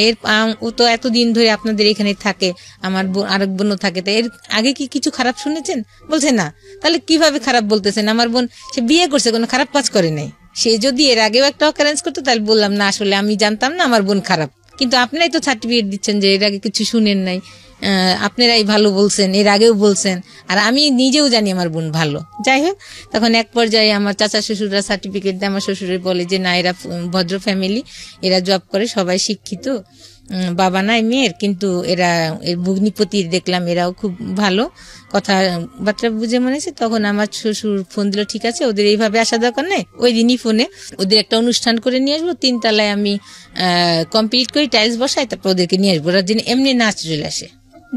ও তো এতদিন ধরে আপনাদের এখানে থাকে, আমার আরেক বোনও থাকে, তাই এর আগে কি কিছু খারাপ শুনেছেন? বলছে না। তাহলে কিভাবে খারাপ বলতেছেন? আমার বোন সে বিয়ে করছে, কোনো খারাপ কাজ করে নাই। সে যদি এর আগেও একটা অকারেন্স করতো তাহলে বললাম না আসলে আমি জানতাম না আমার বোন খারাপ, কিন্তু আপনারাই তো সার্টিফিকেট দিচ্ছেন যে এর আগে কিছু শুনেন নাই, আপনারাই ভালো বলছেন, এর আগেও বলছেন, আর আমি নিজেও জানি আমার বোন ভালো। যাই হোক, তখন এক পর্যায়ে আমার চাচা শ্বশুররা সার্টিফিকেট দেয়, আমার শ্বশুরের বলে যে না এরা ভদ্র ফ্যামিলি, এরা জব করে, সবাই শিক্ষিত, বাবা নাই মেয়ের, কিন্তু এরা ভগ্নিপতি দেখলাম এরাও খুব ভালো, কথাবার্তা বুঝে মনে হয়েছে। তখন আমার শ্বশুর ফোন দিল, ঠিক আছে ওদের এইভাবে আসা দরকার নেই, ওই দিনই ফোনে ওদের একটা অনুষ্ঠান করে নিয়ে আসবো, 3 তলায় আমি কমপ্লিট করি, টাইলস বসাই, তারপর ওদেরকে নিয়ে আসবো, ওরা যেন এমনি নাচ চলে আসে।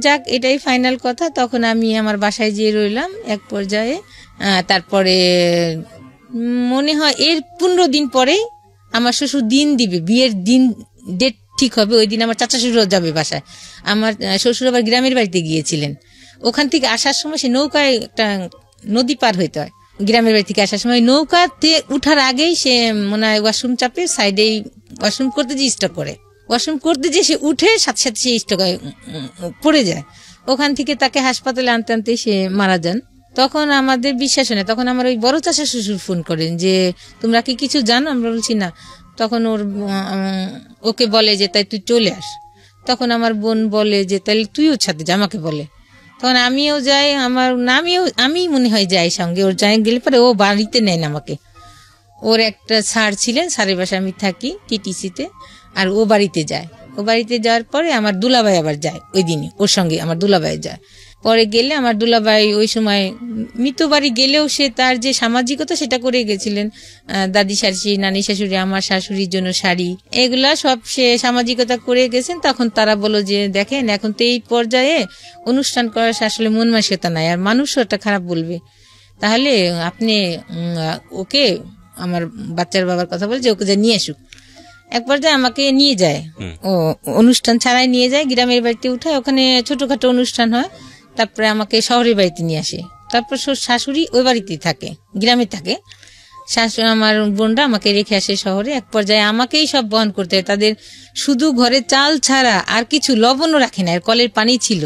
যাক, এটাই ফাইনাল কথা। তখন আমি আমার বাসায় যেয়ে রইলাম এক পর্যায়ে। তারপরে মনে হয় এর 15 দিন পরেই আমার শ্বশুর দিন দিবে, বিয়ের দিন ডেট ঠিক হবে, ওই দিন আমার চাচা শ্বশুর যাবে বাসায়। আমার শ্বশুর আবার গ্রামের বাড়িতে গিয়েছিলেন, ওখান থেকে আসার সময় সে নৌকায় একটা নদী পার হইতে হয়, গ্রামের বাড়ি থেকে আসার সময় নৌকাতে উঠার আগেই সে মনে হয় ওয়াশরুম চাপে সাইডেই ওয়াশরুম করতে যে স্টক করে, ওয়াশরুম করতে যে সে উঠে সাথে সাথে সে স্টক পড়ে যায়। ওখান থেকে তাকে হাসপাতালে আনতে আনতে সে মারা যান। তখন আমাদের বিশ্বাস হয় না, তখন আমার ওই বড় চাচা শ্বশুর ফোন করেন যে তোমরা কি কিছু জানো? আমরা বলছি না। তখন ওকে বলে যে তাই তুই চলে আস। তখন আমার বোন বলে যে তাহলে তুই ওর সাথে যা, আমাকে বলে। তখন আমিও যাই, আমি মনে হয় যাই সঙ্গে, ওর যাই গেলে পরে ও বাড়িতে নেয় না আমাকে, ওর একটা স্যার ছিলেন, স্যারের বাসায় আমি থাকি টিটিসিতে, আর ও বাড়িতে যায়। ও বাড়িতে যাওয়ার পরে আমার দুলাভাই আবার যায় ওই দিনই, ওর সঙ্গে আমার দুলাভাই যায়। পরে গেলে আমার দুলাভাই ওই সময় মৃত বাড়ি গেলেও সে তার যে সামাজিকতা সেটা করে গেছিলেন, দাদি শাশুড়ি, নানি শাশুড়ি, আমার শাশুড়ির জন্য শাড়ি, এগুলা সব সে সামাজিকতা করে গেছেন। তখন তারা বলল যে দেখেন এখন তো এই পর্যায়ে অনুষ্ঠান করার আসলে মন মানসিকতা নাই, আর মানুষও একটা খারাপ বলবে, তাহলে আপনি ওকে, আমার বাচ্চার বাবার কথা বলে যে ওকে যে নিয়ে আসুক। এক পর্যায়ে আমাকে নিয়ে যায়, ও অনুষ্ঠান ছাড়াই নিয়ে যায়, গ্রামের বাড়িতে উঠায়, ওখানে ছোটখাটো অনুষ্ঠান হয়, তারপরে আমাকে শহরের বাড়িতে নিয়ে আসে। তারপর শাশুড়ি ওই বাড়িতেই থাকে, গ্রামে থাকে, শাশুড়ি আমার বোনরা আমাকে রেখে আসে শহরে। এক পর্যায়ে আমাকেই সব বহন করতে হয়, তাদের শুধু ঘরে চাল ছাড়া আর কিছু লবণও রাখে না, আর কলের পানি ছিল।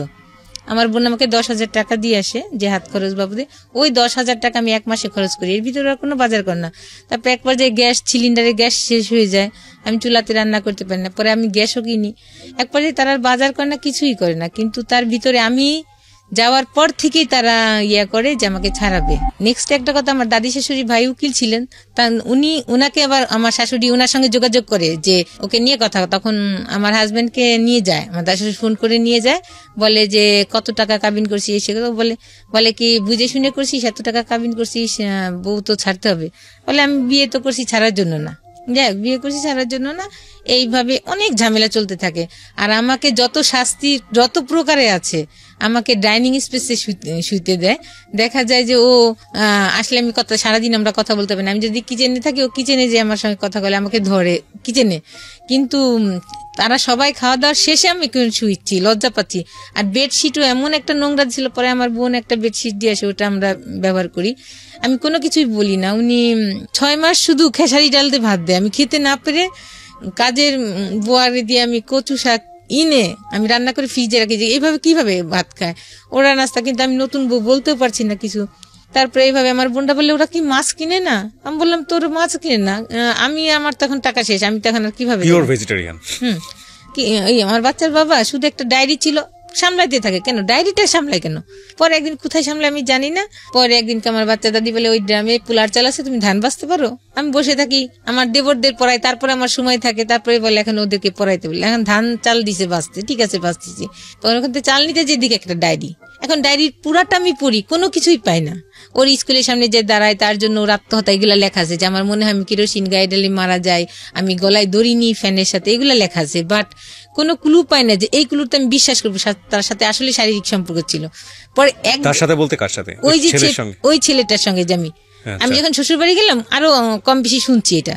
আমার বোন আমাকে 10,000 টাকা দিয়ে আসে যে হাত খরচ বাবদে, ওই 10,000 টাকা আমি 1 মাসে খরচ করি, এর ভিতরে আর কোনো বাজার কর না। তারপর এক পর্যায়ে গ্যাস সিলিন্ডারে গ্যাস শেষ হয়ে যায়, আমি চুলাতে রান্না করতে পারি না, পরে আমি গ্যাসও কিনি। এক পর্যায়ে তারা বাজার করে না, কিছুই করে না, কিন্তু তার ভিতরে আমি যাওয়ার পর থেকেই তারা করে যে আমাকে ছাড়াবে। নেক্সট একটা কথা, আমার দাদি শাশুড়ি ভাই উকিল ছিলেন, তা উনাকে আবার আমার শাশুড়ি ওনার সঙ্গে যোগাযোগ করে যে ওকে নিয়ে কথা। তখন আমার হাজবেন্ডকে নিয়ে যায়, আমার দাদি শাশুড়ি ফোন করে নিয়ে যায়, বলে যে কত টাকা কাবিন করছিস, সেগুলো বলে কি বুঝে শুনে করছিস, এত টাকা কাবিন করছিস, বউ তো ছাড়তে হবে। বলে আমি বিয়ে তো করছি ছাড়ার জন্য না, যাই বিয়ে করছি ছাড়ার জন্য না। এইভাবে অনেক ঝামেলা চলতে থাকে। আর আমাকে যত শাস্তি যত প্রকারে আছে, আমাকে ডাইনিং স্পেসে শুইতে দেয়। দেখা যায় যে ও আসলে আমি সারাদিন আমরা কথা বলতে পারি না, আমি যদি কিচেনে থাকি ও কিচেনে যে আমার সঙ্গে কথা বলে, আমাকে ধরে কিচেনে। কিন্তু তারা সবাই খাওয়া দাওয়ার শেষে আমি শুইছি, লজ্জা পাচ্ছি। আর বেডশিটও এমন একটা নোংরা ছিল, পরে আমার বোন একটা বেডশিট দিয়ে আসে, ওটা আমরা ব্যবহার করি। আমি কোনো কিছুই বলি না। উনি 6 মাস শুধু খেসারি ডাল দিয়ে ভাত দেয়, আমি খেতে না পেরে কাজের বোয়ারে দিয়ে আমি কচু শাক আমি রান্না করে ফ্রিজে রাখি, যে এইভাবে কিভাবে ভাত খায় ওরা নাস্তা। কিন্তু আমি নতুন বউ, বলতেও পারছি না কিছু। তারপরে এইভাবে আমার বোনটা বললে ওরা কি মাছ কিনে না? আমি বললাম তোর মাছ কিনে না, আমার তখন টাকা শেষ, আমি তখন আর কিভাবে পিওর ভেজিটেরিয়ান। আমার বাচ্চার বাবা শুধু একটা ডায়েরি ছিল, সামলাইতে থাকে, কেন ডায়েরিটা সামলায় কেন? পরে একদিন কোথায় সামলায় আমি জানি না, পরে একদিনকে আমার বাচ্চা দাদি বলে ওই ড্রামে পুলার চাল আছে, তুমি ধান বাঁচতে পারো? আমি বসে থাকি, আমার দেবরদের পড়াই, তারপরে আমার সময় থাকে, তারপরে বলে এখন ওদেরকে পড়াইতে বলে, এখন ধান চাল দিছে বাঁচতে, ঠিক আছে বাঁচতেছি। তখন ওখান থেকে চাল নিতে যেদিকে একটা ডায়েরি, এখন ডায়েরির পুরাটা আমি পড়ি, কোনো কিছুই পাই না। ওর স্কুলের সামনে যে দাঁড়ায় তার জন্য ওর আত্মহত্যা, এগুলা লেখা আছে, যে আমার মনে হয় আমি কেরোসিন গায়ে ডালে মারা যায়, আমি গলায় দড়ি নিই ফ্যানের সাথে, এগুলা লেখা আছে। বাট কোনো ক্লু পাই না যে এই ক্লুতে আমি বিশ্বাস করবো তার সাথে আসলে শারীরিক সম্পর্ক ছিল। পরে তার সাথে বলতে কার সাথে? ওই ছেলেটার সঙ্গে। যে আমি যখন শ্বশুর বাড়ি গেলাম আরো কম বেশি শুনছি এটা।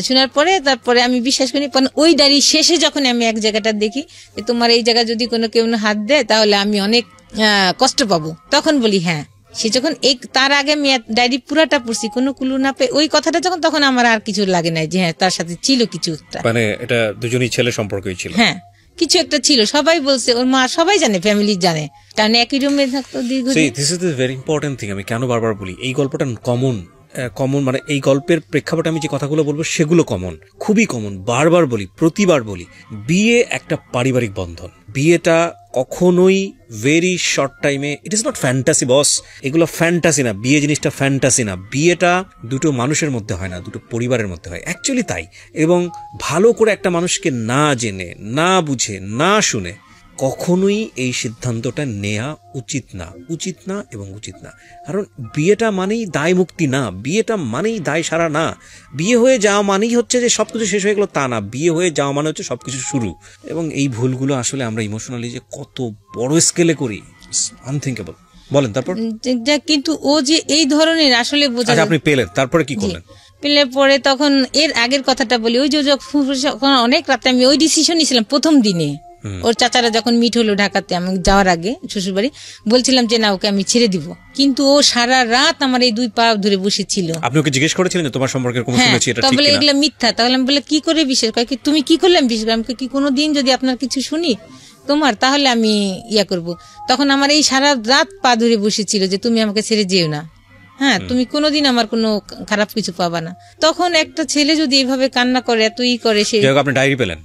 শোনার পরে তারপরে আমি বিশ্বাস করি। ওই ডায়েরি শেষে যখন আমি এক জায়গাটা দেখি যে তোমার এই জায়গা যদি কোনো কেউ হাত দেয় তাহলে আমি অনেক কষ্ট পাবো, তখন বলি হ্যাঁ। সে যখন তার আগে আমি ডায়েরি পুরাটা পড়ছি, কোনো কুলু না পেয়ে ওই কথাটা যখন, তখন আমার আর কিছু লাগে নাই যে হ্যাঁ তার সাথে ছিল কিছু একটা, মানে এটা দুজনই ছেলে সম্পর্কই ছিল। হ্যাঁ কিছু একটা ছিল, সবাই বলছে, ওর মা সবাই জানে, ফ্যামিলি জানে, কারণ একই রুমে থাকতো দীর্ঘদিন। This is the very important thing. আমি কেন বারবার বলি এই গল্পটা কমন, মানে এই গল্পের প্রেক্ষাপটে আমি যে কথাগুলো বলবো সেগুলো কমন, খুবই কমন। বারবার বলি, প্রতিবার বলি, বিয়ে একটা পারিবারিক বন্ধন। বিয়েটা কখনোই ভেরি শর্ট টাইমে, ইট ইজ নট ফ্যান্টাসি বস, এগুলো ফ্যান্টাসি না, বিয়ে জিনিসটা ফ্যান্টাসি না। বিয়েটা দুটো মানুষের মধ্যে হয় না, দুটো পরিবারের মধ্যে হয়, অ্যাকচুয়ালি তাই। এবং ভালো করে একটা মানুষকে না জেনে, না বুঝে, না শুনে কখনোই এই সিদ্ধান্তটা নেওয়া উচিত না এবং উচিত না। কারণ বিয়েটা মানেই দায় মুক্তি না, বিয়েটা মানেই দায় সারা না। বিয়ে হয়ে যাওয়া মানেই হচ্ছে যে সবকিছু শেষ হয়ে গেল, তা না। বিয়ে হয়ে যাওয়া মানে হচ্ছে সবকিছু শুরু। এবং এই ভুলগুলো আসলে আমরা ইমোশনালি যে কত বড় স্কেলে করি, আনথিঙ্কেবল। বলেন তারপর। কিন্তু ও যে এই ধরনের আসলে বোঝা। আপনি পেলেন, তারপরে কি করলেন? পেলে পরে তখন এর আগের কথাটা বলি, ওই যে যখন অনেক রাতে আমি ওই ডিসিশন নিয়েছিলাম প্রথম দিনে, ওর চাচারা যখন মিট হলো ঢাকাতে, আমি যাওয়ার আগে শ্বশুরবাড়ি, বলছিলাম যে না ওকে আমি ছেড়ে দিব, কিন্তু ও সারা রাত আমার এই দুই পা ধরে বসেছিল। আপনি ওকে জিজ্ঞেস করেছিলেন যে তোমার সম্পর্কে কোনো শুনেছি এটা ঠিক কিনা? তবে এগুলা মিথ্যা। তাহলে আমি বলে কি করে বিশ্বাস করি, কি তুমি কি করলে আমি বিশ্বাস করি? আমি কি কোনোদিন যদি আপনার কিছু শুনি তোমার, তাহলে আমি ইয়া করব। তখন আমার এই সারা রাত পা ধরে বসেছিল যে তুমি আমাকে ছেড়ে যেও না, হ্যাঁ তুমি কোনোদিন আমার কোনো খারাপ কিছু পাবা না। তখন একটা ছেলে যদি এইভাবে কান্না করে, এত করে, সে আপনি ডায়েরি পেলেন,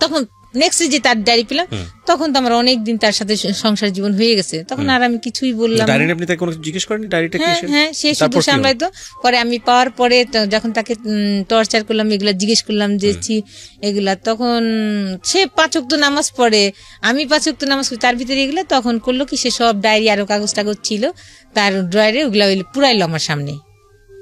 তখন নেক্সট যে তার ডায়েরি পেলাম, তখন তো আমার অনেক দিন তার সাথে সংসার জীবন হয়ে গেছে, তখন আর আমি কিছুই বললাম। আপনি তাকে কোনো জিজ্ঞেস করেননি ডায়েরিটা কি? হ্যাঁ সে শুধু সামলাইতো। পরে আমি পাওয়ার পরে যখন তাকে টর্চার করলাম, এগুলা জিজ্ঞেস করলাম যে এগুলা, তখন সে 5 ওয়াক্ত নামাজ পড়ে, আমি 5 ওয়াক্ত নামাজ পড়ি, তার ভিতরে এগুলা তখন করলো কি, সে সব ডায়েরি আরো কাগজ টাগজ ছিল তার ড্রয়ারে, ওগুলা পুরাইলো আমার সামনে,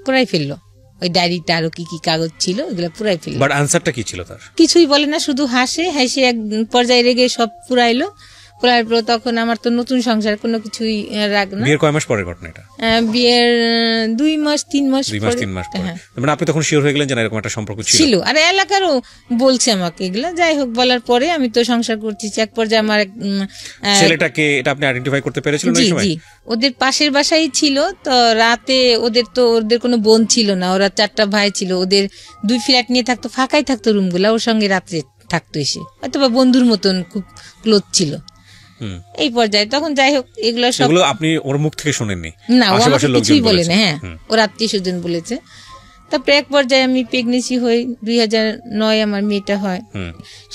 পুরাই ফেললো। ওই ডায়েরিটা আরো কি কি কাগজ ছিল ওগুলা পুরাই ফেললো। বাট আনসারটা কি ছিল তার? কিছুই বলে না, শুধু হাসে এক পর্যায়ে রেগে সব পুরাইলো। তখন আমার তো নতুন সংসার, কোনো কিছুই রাগ না। বিয়ের কয় মাস পরের ঘটনা এটা? বিয়ের 2 মাস 3 মাস পরে। মানে আপনি তখন শিওর হয়ে গেলেন যে এরকম একটা সম্পর্ক ছিল? আর এলাকারও বলছে আমাকে এগুলা। যাই হোক, বলার পরে আমি তো সংসার করছি। এক পর্যায়ে আমার ছেলেটাকে এটা আপনি আইডেন্টিফাই করতে পেরেছিলেন ওই সময়? জি, ওদের পাশের বাসায় ছিল। তো রাতে ওদের কোনো বোন ছিল না, ওরা 4টা ভাই ছিল, ওদের 2 ফ্ল্যাট নিয়ে থাকতো, ফাঁকাই থাকতো রুমগুলা, ওর সঙ্গে রাত্রে থাকতো এসে, হয়তো বা বন্ধুর মতন খুব ক্লোজ ছিল এই পর্যায়ে। তখন যাই হোক, এগুলো সব আপনি ওর মুখ থেকে শুনেননি? না, ও আমাকে কিছুই বলে না। হ্যাঁ, ওর আত্মীয় স্বজন বলেছে। তারপরে এক পর্যায়ে আমি প্রেগনেন্সি হই, 2009 আমার মেয়েটা হয়।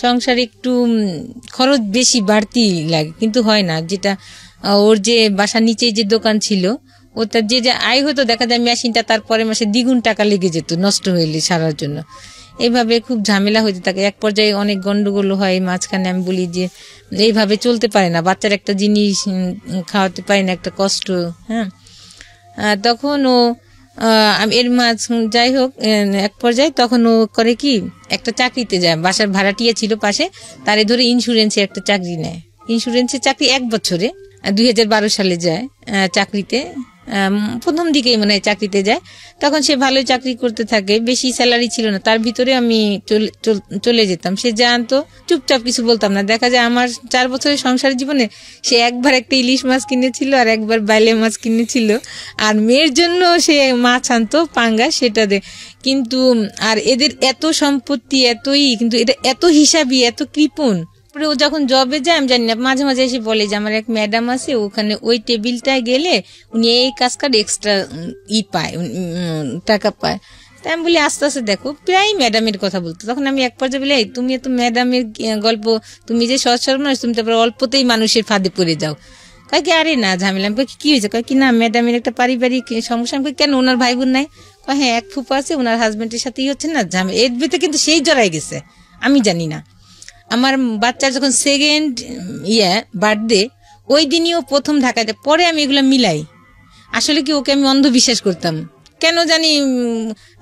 সংসারে একটু খরচ বেশি বাড়তি লাগে, কিন্তু হয় না। যেটা ওর যে বাসার নিচে যে দোকান ছিল, ওটার যে আয় হতো, দেখা যায় মেশিনটা তারপরে মাসে দ্বিগুণ টাকা লেগে যেত নষ্ট হইলে সারার জন্য। এইভাবে খুব ঝামেলা হইতে থাকে। এক পর্যায়ে অনেক গন্ডগোল হয়। মাঝখানে আমি বলি যে এইভাবে চলতে পারে না, বাচ্চার একটা জিনিস খাওয়াতে পারি না, একটা কষ্ট। হ্যাঁ, তখন ও এর যাই হোক, এক পর্যায়ে তখন ও করে কি, একটা চাকরিতে যায়, বাসার ভাড়াটিয়া ছিল পাশে, তারে ধরে ইন্স্যুরেন্সে একটা চাকরি নেয়। ইন্স্যুরেন্সের চাকরি 1 বছরে, 2012 সালে যায় চাকরিতে। প্রথম দিকেই মনে হয় চাকরিতে যায়। তখন সে ভালোই চাকরি করতে থাকে, বেশি স্যালারি ছিল না, তার ভিতরে আমি চলে যেতাম। সে জানতো, চুপচাপ কিছু বলতাম না। দেখা যায় আমার 4 বছরের সংসার জীবনে সে একবার একটা ইলিশ মাছ কিনেছিল, আর একবার বাইলে মাছ কিনেছিল, আর মেয়ের জন্য সে মাছ আনতো পাঙ্গাস, সেটা দে। কিন্তু আর এদের এত সম্পত্তি, এতই, কিন্তু এটা এত হিসাবি, এত কৃপণ। ও যখন জবে যায় আমি জানি না, মাঝে মাঝে এসে বলে যে আমার এক ম্যাডাম আছে, ওখানে ওই টেবিলটায় গেলে উনি এই কাজ কাজ এক্সট্রা পায়, টাকা পায়। তাই আমি বলি আস্তে আস্তে দেখো, প্রায় ম্যাডামের কথা বলতো। তখন আমি এক পর্যায়ে বলি, তুমি এত ম্যাডামের গল্প, তুমি যে সহজ সরল মানুষ, তুমি তারপর অল্পতেই মানুষের ফাঁদে পড়ে যাও। কয় কি আরে না ঝামেলা। আমি কি হয়েছে? কয় কি না ম্যাডামের একটা পারিবারিক সমস্যা। আমি কেন, ওনার ভাই বোন নাই? কয় হ্যাঁ, এক ফুপা আছে, ওনার হাজবেন্ডের সাথেই হচ্ছে না ঝামেলা। এর ভিতরে কিন্তু সেই জড়াই গেছে, আমি জানি না। আমার বাচ্চার যখন সেকেন্ড বার্থডে, ওই দিনই ও প্রথম ঢাকায়, পরে আমি এগুলো মিলাই। আসলে কি ওকে আমি অন্ধবিশ্বাস করতাম, কেন জানি।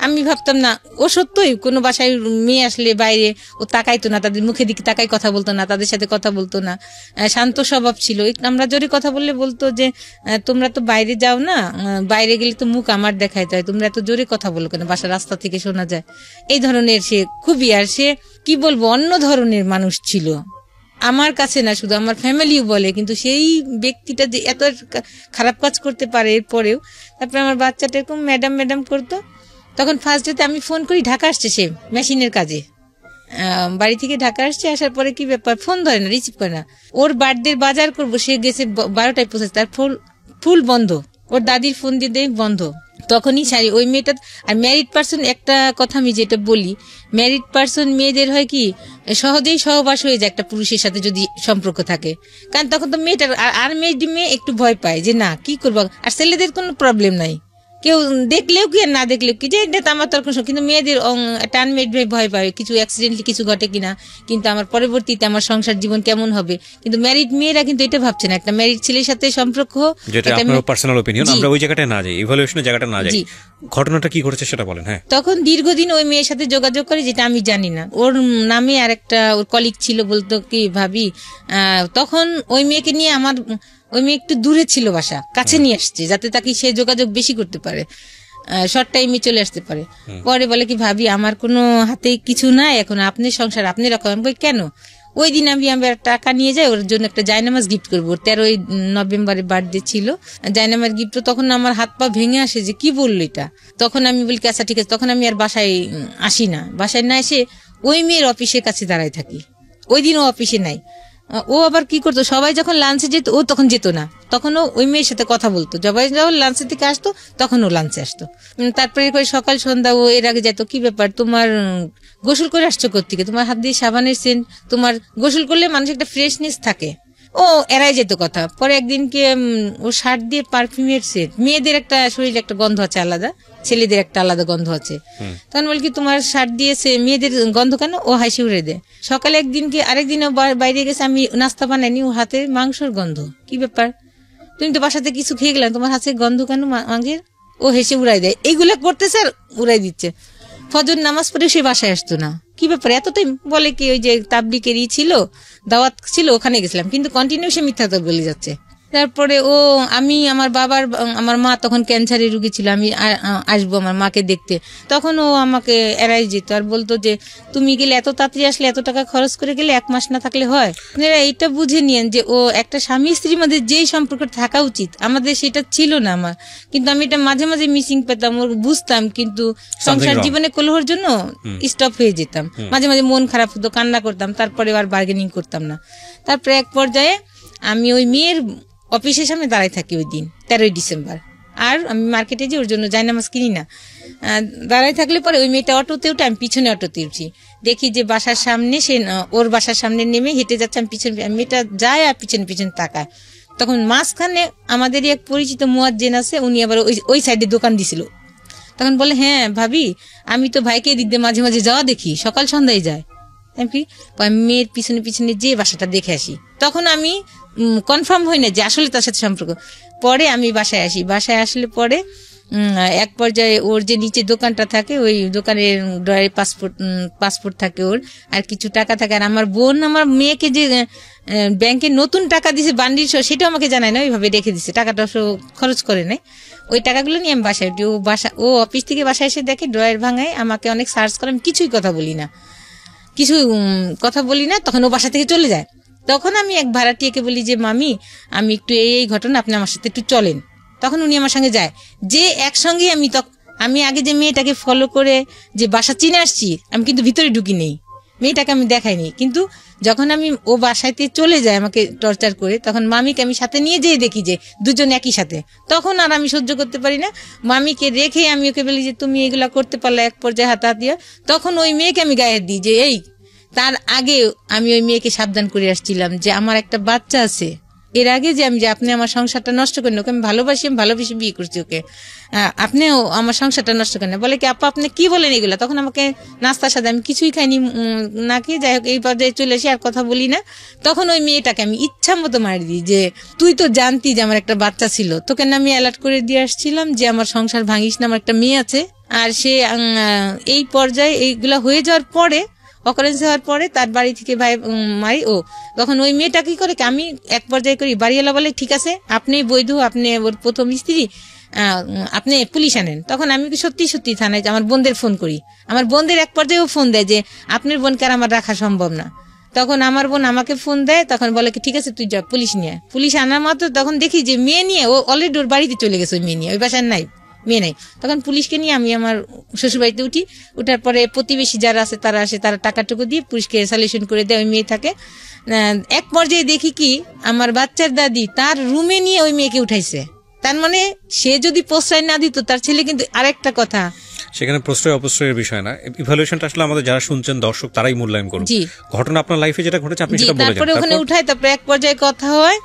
আমি ভাবতাম না ও সত্যই কোনো বাসায় মেয়ে আসলে বাইরে ও তাকাইতো না, তাদের মুখের দিকে তাকাই কথা বলতো না, তাদের সাথে কথা বলতো না, শান্ত স্বভাব ছিল। আমরা জোরে কথা বললে বলতো যে তোমরা তো বাইরে যাও না, বাইরে গেলে তো মুখ আমার দেখাইতে হয়, তোমরা এত জোরে কথা বলো কেন, বাসার রাস্তা থেকে শোনা যায়। এই ধরনের সে খুবই, আর সে কি বলবো, অন্য ধরনের মানুষ ছিল। আমার কাছে না, শুধু আমার ফ্যামিলিও বলে, কিন্তু সেই ব্যক্তিটা যে এত খারাপ কাজ করতে পারে এরপরেও। তারপরে আমার বাচ্চাটা এরকম ম্যাডাম ম্যাডাম করতো। তখন ফার্স্ট ডেতে আমি ফোন করি, ঢাকা আসছে সে মেশিনের কাজে, বাড়ি থেকে ঢাকা আসছে। আসার পরে কি ব্যাপার, ফোন ধরে না, রিসিভ করে না। ওর বার্থডে বাজার করবো, সে গেছে 12টায় পৌঁছেছে, তার ফুল বন্ধ। ওর দাদির ফোন দিয়ে দেয় বন্ধ। তখনই সারি ওই মেয়েটা। আর ম্যারিড পার্সন, একটা কথা আমি যেটা বলি, ম্যারিড পার্সন মেয়েদের হয় কি সহজেই সহবাস হয়ে যায় একটা পুরুষের সাথে যদি সম্পর্ক থাকে। কারণ তখন তো মেয়েটার আর মেয়ে একটু ভয় পায় যে না কি করবো। আর ছেলেদের কোনো প্রবলেম নাই, কেউ দেখলেও কি আর না দেখলেও কি, যে এটা আমার তর্ক। কিন্তু মেয়েদের টানমেট ভয় পায় কিছু অ্যাক্সিডেন্টলি কিছু ঘটে কিনা, কিন্তু আমার পরবর্তীতে আমার সংসার জীবন কেমন হবে। কিন্তু ম্যারিড মেয়েরা কিন্তু এটা ভাবছে না, একটা ম্যারিড ছেলের সাথে সম্পর্ক। যেটা আপনার পার্সোনাল অপিনিয়ন, আমরা ওই জায়গাটায় না যাই, ইভালুয়েশনের জায়গাটা না যাই। ঘটনাটা কি ঘটেছে সেটা বলেন। হ্যাঁ, তখন দীর্ঘদিন ওই মেয়ের সাথে যোগাযোগ করে, যেটা আমি জানি না। ওর নামে আর একটা ওর কলিগ ছিল, বলতো কি ভাবি, তখন ওই মেয়েকে নিয়ে ওই মেয়ে একটু দূরে ছিল, বাসা কাছে নিয়ে আসছে যাতে তাকে সে যোগাযোগ বেশি করতে পারে, শর্ট টাইমে চলে আসতে পারে। পরে বলে কি ভাবি, আমার কোনো হাতে কিছু নাই এখন, আপনি সংসার আপনি রাখো। আমি বলি কেন? ওই দিন আমি টাকা নিয়ে যাই, ওর জন্য একটা জায়নামাজ গিফট করবো। 13ই নভেম্বরে বার্থডে ছিল, জায়নামাজ গিফট। তখন আমার হাত পা ভেঙে আসে যে কি বললো এটা। তখন আমি বলি আচ্ছা ঠিক আছে। তখন আমি আর বাসায় আসি না, বাসায় না এসে ওই মেয়ের অফিসের কাছে দাঁড়ায় থাকি। ওই দিন ও অফিসে নাই। ও আবার কি করতো, সবাই যখন লাঞ্চে যেত ও তখন যেত না, তখন ও ওই মেয়ের সাথে কথা বলতো। সবাই যখন লাঞ্চের থেকে আসতো তখন ও লাঞ্চে আসতো। তারপরে সকাল সন্ধ্যা ও এর আগে যেত। কি ব্যাপার, তোমার গোসল করে আসছো কোত্থেকে, তোমার হাত দিয়ে সাবানের সেন্ট, তোমার গোসল করলে মানুষের একটা ফ্রেশনেস থাকে। ও এড়াই যেত কথা। পরে একদিনকে ও শার্ট দিয়ে পারফিউমের সেন্ট, মেয়েদের একটা শরীরে একটা গন্ধ আছে আলাদা, ছেলেদের একটা আলাদা গন্ধ আছে। তখন বল কি তোমার শার্ট দিয়েছে মেয়েদের গন্ধ কেন? ও হাসি উড়ে দেয়। সকালে একদিনকে আরেকদিন বাইরে গেছে, আমি নাস্তা বানাইনি, ও হাতে মাংসের গন্ধ। কি ব্যাপার, তুমি তো বাসাতে কিছু খেয়ে গেলাম, তোমার হাতে গন্ধ কেন মাংসের? ও হেসে উড়াই দেয়। এইগুলা করতেছে আর উড়াই দিচ্ছে। ফজর নামাজ পড়ে সে বাসায় আসতো না। কি ব্যাপার এতটাই? বলে কি ওই যে তাবলিগেরই ছিল, দাওয়াত ছিল, ওখানে গেছিলাম। কিন্তু কন্টিনিউ সে মিথ্যা তো বলে যাচ্ছে। তারপরে আমার মা তখন ক্যান্সারের রুগী ছিল, আমি আসবো আমার মাকে দেখতে, তখন ও আমাকে এড়াই যেত আর বলতো যে তুমি গেলে এত তাড়াতাড়ি আসলে, এত টাকা খরচ করে গেলে, 1 মাস না থাকলে হয়? এইটা বুঝে নিয়েন যে ও একটা স্বামী স্ত্রীর মধ্যে যেই সম্পর্ক থাকা উচিত আমাদের সেটা ছিল না আমার। কিন্তু আমি এটা মাঝে মাঝে মিসিং পেতাম, ওর বুঝতাম, কিন্তু সংসার জীবনে কলহর জন্য স্টপ হয়ে যেতাম। মাঝে মাঝে মন খারাপ হতো, কান্না করতাম, তারপরে আর বার্গেনিং করতাম না। তারপরে এক পর্যায়ে আমি ওই মেয়ের অফিসের সামনে দাঁড়ায় থাকি ওই দিন 13ই ডিসেম্বর। আর আমি মার্কেটে যে ওর জন্য জায়নামাজ কিনি না, দাঁড়ায় থাকলে পরে ওই মেয়েটা অটোতে উঠে, আমি পিছনে অটোতে উঠি, দেখি যে বাসার সামনে সে ওর বাসার সামনে নেমে হেঁটে যাচ্ছে, আমি পিছনে, মেয়েটা যায় আর পিছনে পিছনে তাকায়। তখন মাঝখানে আমাদেরই এক পরিচিত মুয়াজ্জিন আছে, উনি আবার ওই সাইডে দোকান দিছিল। তখন বলে হ্যাঁ ভাবি, আমি তো ভাইকে এদিক দিয়ে মাঝে মাঝে যাওয়া দেখি, সকাল সন্ধ্যায় যায়। মেয়ের পিছনে পিছনে যে বাসাটা দেখে আসি। তখন আমি কনফার্ম হই না যে আসলে তার সাথে সম্পর্ক। পরে আমি বাসায় আসি, বাসায় আসলে পরে এক পর্যায়ে ওর যে নিচে দোকানটা থাকে, ওই দোকানের ড্রয়ারে পাসপোর্ট থাকে ওর, আর কিছু টাকা থাকে। আর আমার বোন আমার মেয়েকে যে ব্যাংকে নতুন টাকা দিছে বান্ডিল, সেটাও আমাকে জানায় না, ওইভাবে রেখে দিছে, টাকাটা খরচ করে নেয়। ওই টাকাগুলো নিয়ে আমি বাসায় উঠি। ও অফিস থেকে বাসায় এসে দেখে ড্রয়ার ভাঙায়, আমাকে অনেক সার্চ করে, আমি কিছুই কথা বলি না, তখন ও বাসা থেকে চলে যায়। তখন আমি এক ভাড়াটিয়াকে বলি যে মামি, আমি একটু এই ঘটনা, আপনি আমার সাথে একটু চলেন। তখন উনি আমার সঙ্গে যায়, যে একসঙ্গে আমি আগে যে মেয়েটাকে ফলো করে যে বাসা চিনে আসছি, আমি কিন্তু ভিতরে ঢুকি নেই, মেয়েটাকে আমি দেখাইনি। কিন্তু যখন আমি ও বাসাতে চলে যায় আমাকে টর্চার করে, তখন মামিকে আমি সাথে নিয়ে যেয়ে দেখি যে দুজন একই সাথে, তখন আর আমি সহ্য করতে পারি না। মামিকে রেখে আমি ওকে বলি যে তুমি এগুলা করতে পারলে, এক পর্যায়ে হাতাহাতিয়া। তখন ওই মেয়েকে আমি গায়ে দিই যে এই, তার আগে আমি ওই মেয়েকে সাবধান করে আসছিলাম যে আমার একটা বাচ্চা আছে, এর আগে যে আমি যে আপনি আমার সংসারটা নষ্ট করেন, ওকে আমি ভালোবেসে বিয়ে করছি ওকে, আপনিও আমার সংসারটা নষ্ট করেন। বলে কি আপা আপনি কি বলেন এগুলা? তখন আমাকে নাস্তার সাথে, আমি কিছুই খাইনি না খেয়ে, যাই হোক এই পর্যায়ে চলে এসে আর কথা বলি না। তখন ওই মেয়েটাকে আমি ইচ্ছা মতো মারি দিই যে তুই তো জানতি যে আমার একটা বাচ্চা ছিল, তোকে না আমি অ্যালার্ট করে দিয়ে আসছিলাম যে আমার সংসার ভাঙিস না, আমার একটা মেয়ে আছে। আর সে এই পর্যায়ে এইগুলা হয়ে যাওয়ার পরে, অকারেন্স হওয়ার পরে তার বাড়ি থেকে ভাই মারি। ও তখন ওই মেয়েটা কি করে, আমি এক পর্যায়ে করি, বাড়িওয়ালা বলে ঠিক আছে আপনি বৈধ, আপনি ওর প্রথম স্ত্রী, আপনি পুলিশ আনেন। তখন আমি সত্যি থানায় আমার বোনদের ফোন করি। আমার বোনদের এক পর্যায়েও ফোন দেয় যে আপনার বোনকে আর আমার রাখা সম্ভব না। তখন আমার বোন আমাকে ফোন দেয়, তখন বলে কি ঠিক আছে তুই যা, পুলিশ নিয়ে। পুলিশ আনার মাত্র তখন দেখি যে মেয়ে নিয়ে ও অলরেডি ওর বাড়িতে চলে গেছে, ওই মেয়ে নিয়ে, ওই বাসায় নাই, মেয়ে নাই। তখন পুলিশকে নিয়ে আমি আমার শ্বশুরবাড়িতে উঠি। উঠার পরে প্রতিবেশী যারা আছে তারা আসে, তারা টাকাটুকু দিয়ে পুলিশকে সলিউশন করে দেয়, ওই মেয়ে থাকে। এক পর্যায়ে দেখি কি আমার বাচ্চার দাদি তার রুমে নিয়ে ওই মেয়েকে উঠাইছে। তার মানে সে যদি প্রশ্রয় না দিত, তার ছেলে কিন্তু আরেকটা কথা, সেখানে প্রশ্রয় অপ্রশ্রয়ের বিষয় না, ইভালুয়েশনটা আসলে আমাদের যারা শুনছেন দর্শক তারাই মূল্যায়ন করবে। ঘটনা আপনার লাইফে যেটা ঘটেছে আপনি সেটা বলে যান। তারপরে ওখানে উঠায়, তারপরে এক পর্যায়ে কথা হয়,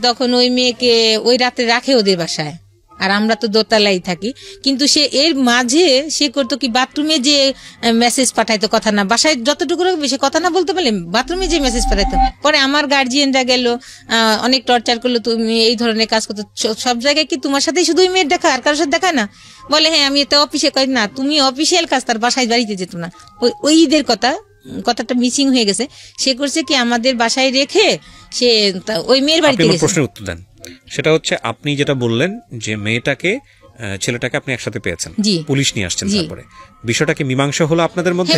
তখন ওই মেয়েকে ওই রাতে রাখে ওদের বাসায়, আর আমরা তো দোতলায় থাকি। কিন্তু সে এর মাঝে সে করতো কি, বাথরুমে যে মেসেজ পাঠাইতো, কথা না, বাসায় যতটুকু বেশি কথা না বলতে পারলে বাথরুমে যে মেসেজ পাঠাইতো। পরে আমার গার্জিয়ানরা গেল, অনেক টর্চার করলো, তুমি এই ধরনের কাজ করতো, সব জায়গায় কি তোমার সাথে শুধুই মেয়ের দেখা, আর কারোর সাথে দেখা না? বলে হ্যাঁ আমি তো অফিসে করি না, তুমি অফিসিয়াল কাজ, তার বাসায় বাড়িতে যেত না। ওই ঈদের কথাটা মিসিং হয়ে গেছে। সে করছে কি আমাদের বাসায় রেখে সে ওই মেয়ের বাড়িতে গেছে। প্রশ্নের উত্তর দেন। সেটা হচ্ছে আপনি যেটা বললেন যে মেয়েটাকে ছেলেটাকে আপনি একসাথে পেয়েছেন, পুলিশ নিয়ে আসছেন, তারপরে বিষয়টা কি মীমাংসা হলো আপনাদের মধ্যে?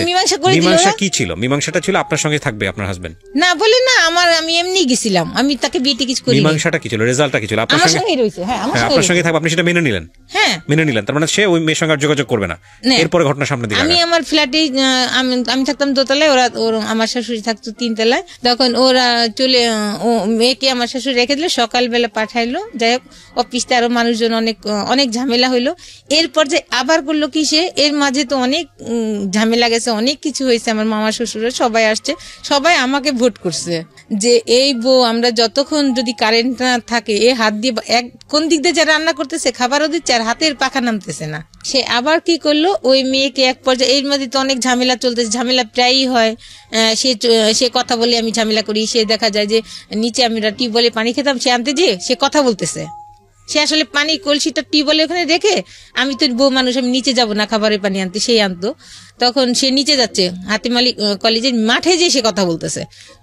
মীমাংসা কি ছিল? মীমাংসাটা ছিল আপনার সঙ্গে থাকবে আপনার হাজবেন্ড না বলে না, আমি এমনি গেছিলাম, আমি তাকে বিয়ে কিছু করি। মীমাংসাটা কি ছিল, রেজাল্টটা কি ছিল? আপনার সঙ্গে রয়েছে, হ্যাঁ আপনার সঙ্গে থাকবে, আপনি সেটা মেনে নিলেন? হ্যাঁ মেনে নিলেন। তার মানে সে ওই মেয়ের সঙ্গে যোগাযোগ করবে না। এরপরে ঘটনা সামনে দিকে, আমি আমার ফ্ল্যাটে, আমি থাকতাম দোতলায়, ওরা আমার শাশুড়ি থাকতো তিনতলায়। তখন ওরা চলে, মেয়েকে আমার শাশুড়ি রেখে দিলে, সকালবেলা পাঠাইলো। যাই হোক অফিসে আরো মানুষজন, অনেক ঝামেলা হইলো। এরপর যে আবার করলো কি, সে এর মাঝে তো অনেক ঝামেলা গেছে, অনেক কিছু হয়েছে। আমার মামা শ্বশুরের সবাই আসছে, সবাই আমাকে ভোট করছে যে এই বউ, আমরা যতক্ষণ যদি কারেন্ট না থাকে, এ হাত দিয়ে কোন দিক দিয়ে যা রান্না করতেছে, খাবারও দিচ্ছে, আর হাতের পাখা নামতেছে না। সে আবার কি করলো, ওই মেয়েকে এক পর্যায়ে, এর মধ্যে তো অনেক ঝামেলা চলতেছে, ঝামেলা প্রায়ই হয়। সে কথা বলে, আমি ঝামেলা করি। সে দেখা যায় যে নিচে আমি টিউবওয়েলে পানি খেতাম, সে আনতে যেয়ে সে কথা বলতেছে। সে আসলে পানি কলসিটা টিউবওয়েলে ওখানে রেখে, আমি তো বউ মানুষ, আমি নিচে যাব না খাবারের পানি আনতে, সেই আনতো। তখন সে নিচে যাচ্ছে, হাতিমালি কলেজের মাঠে যে সে কথা বলতেছে,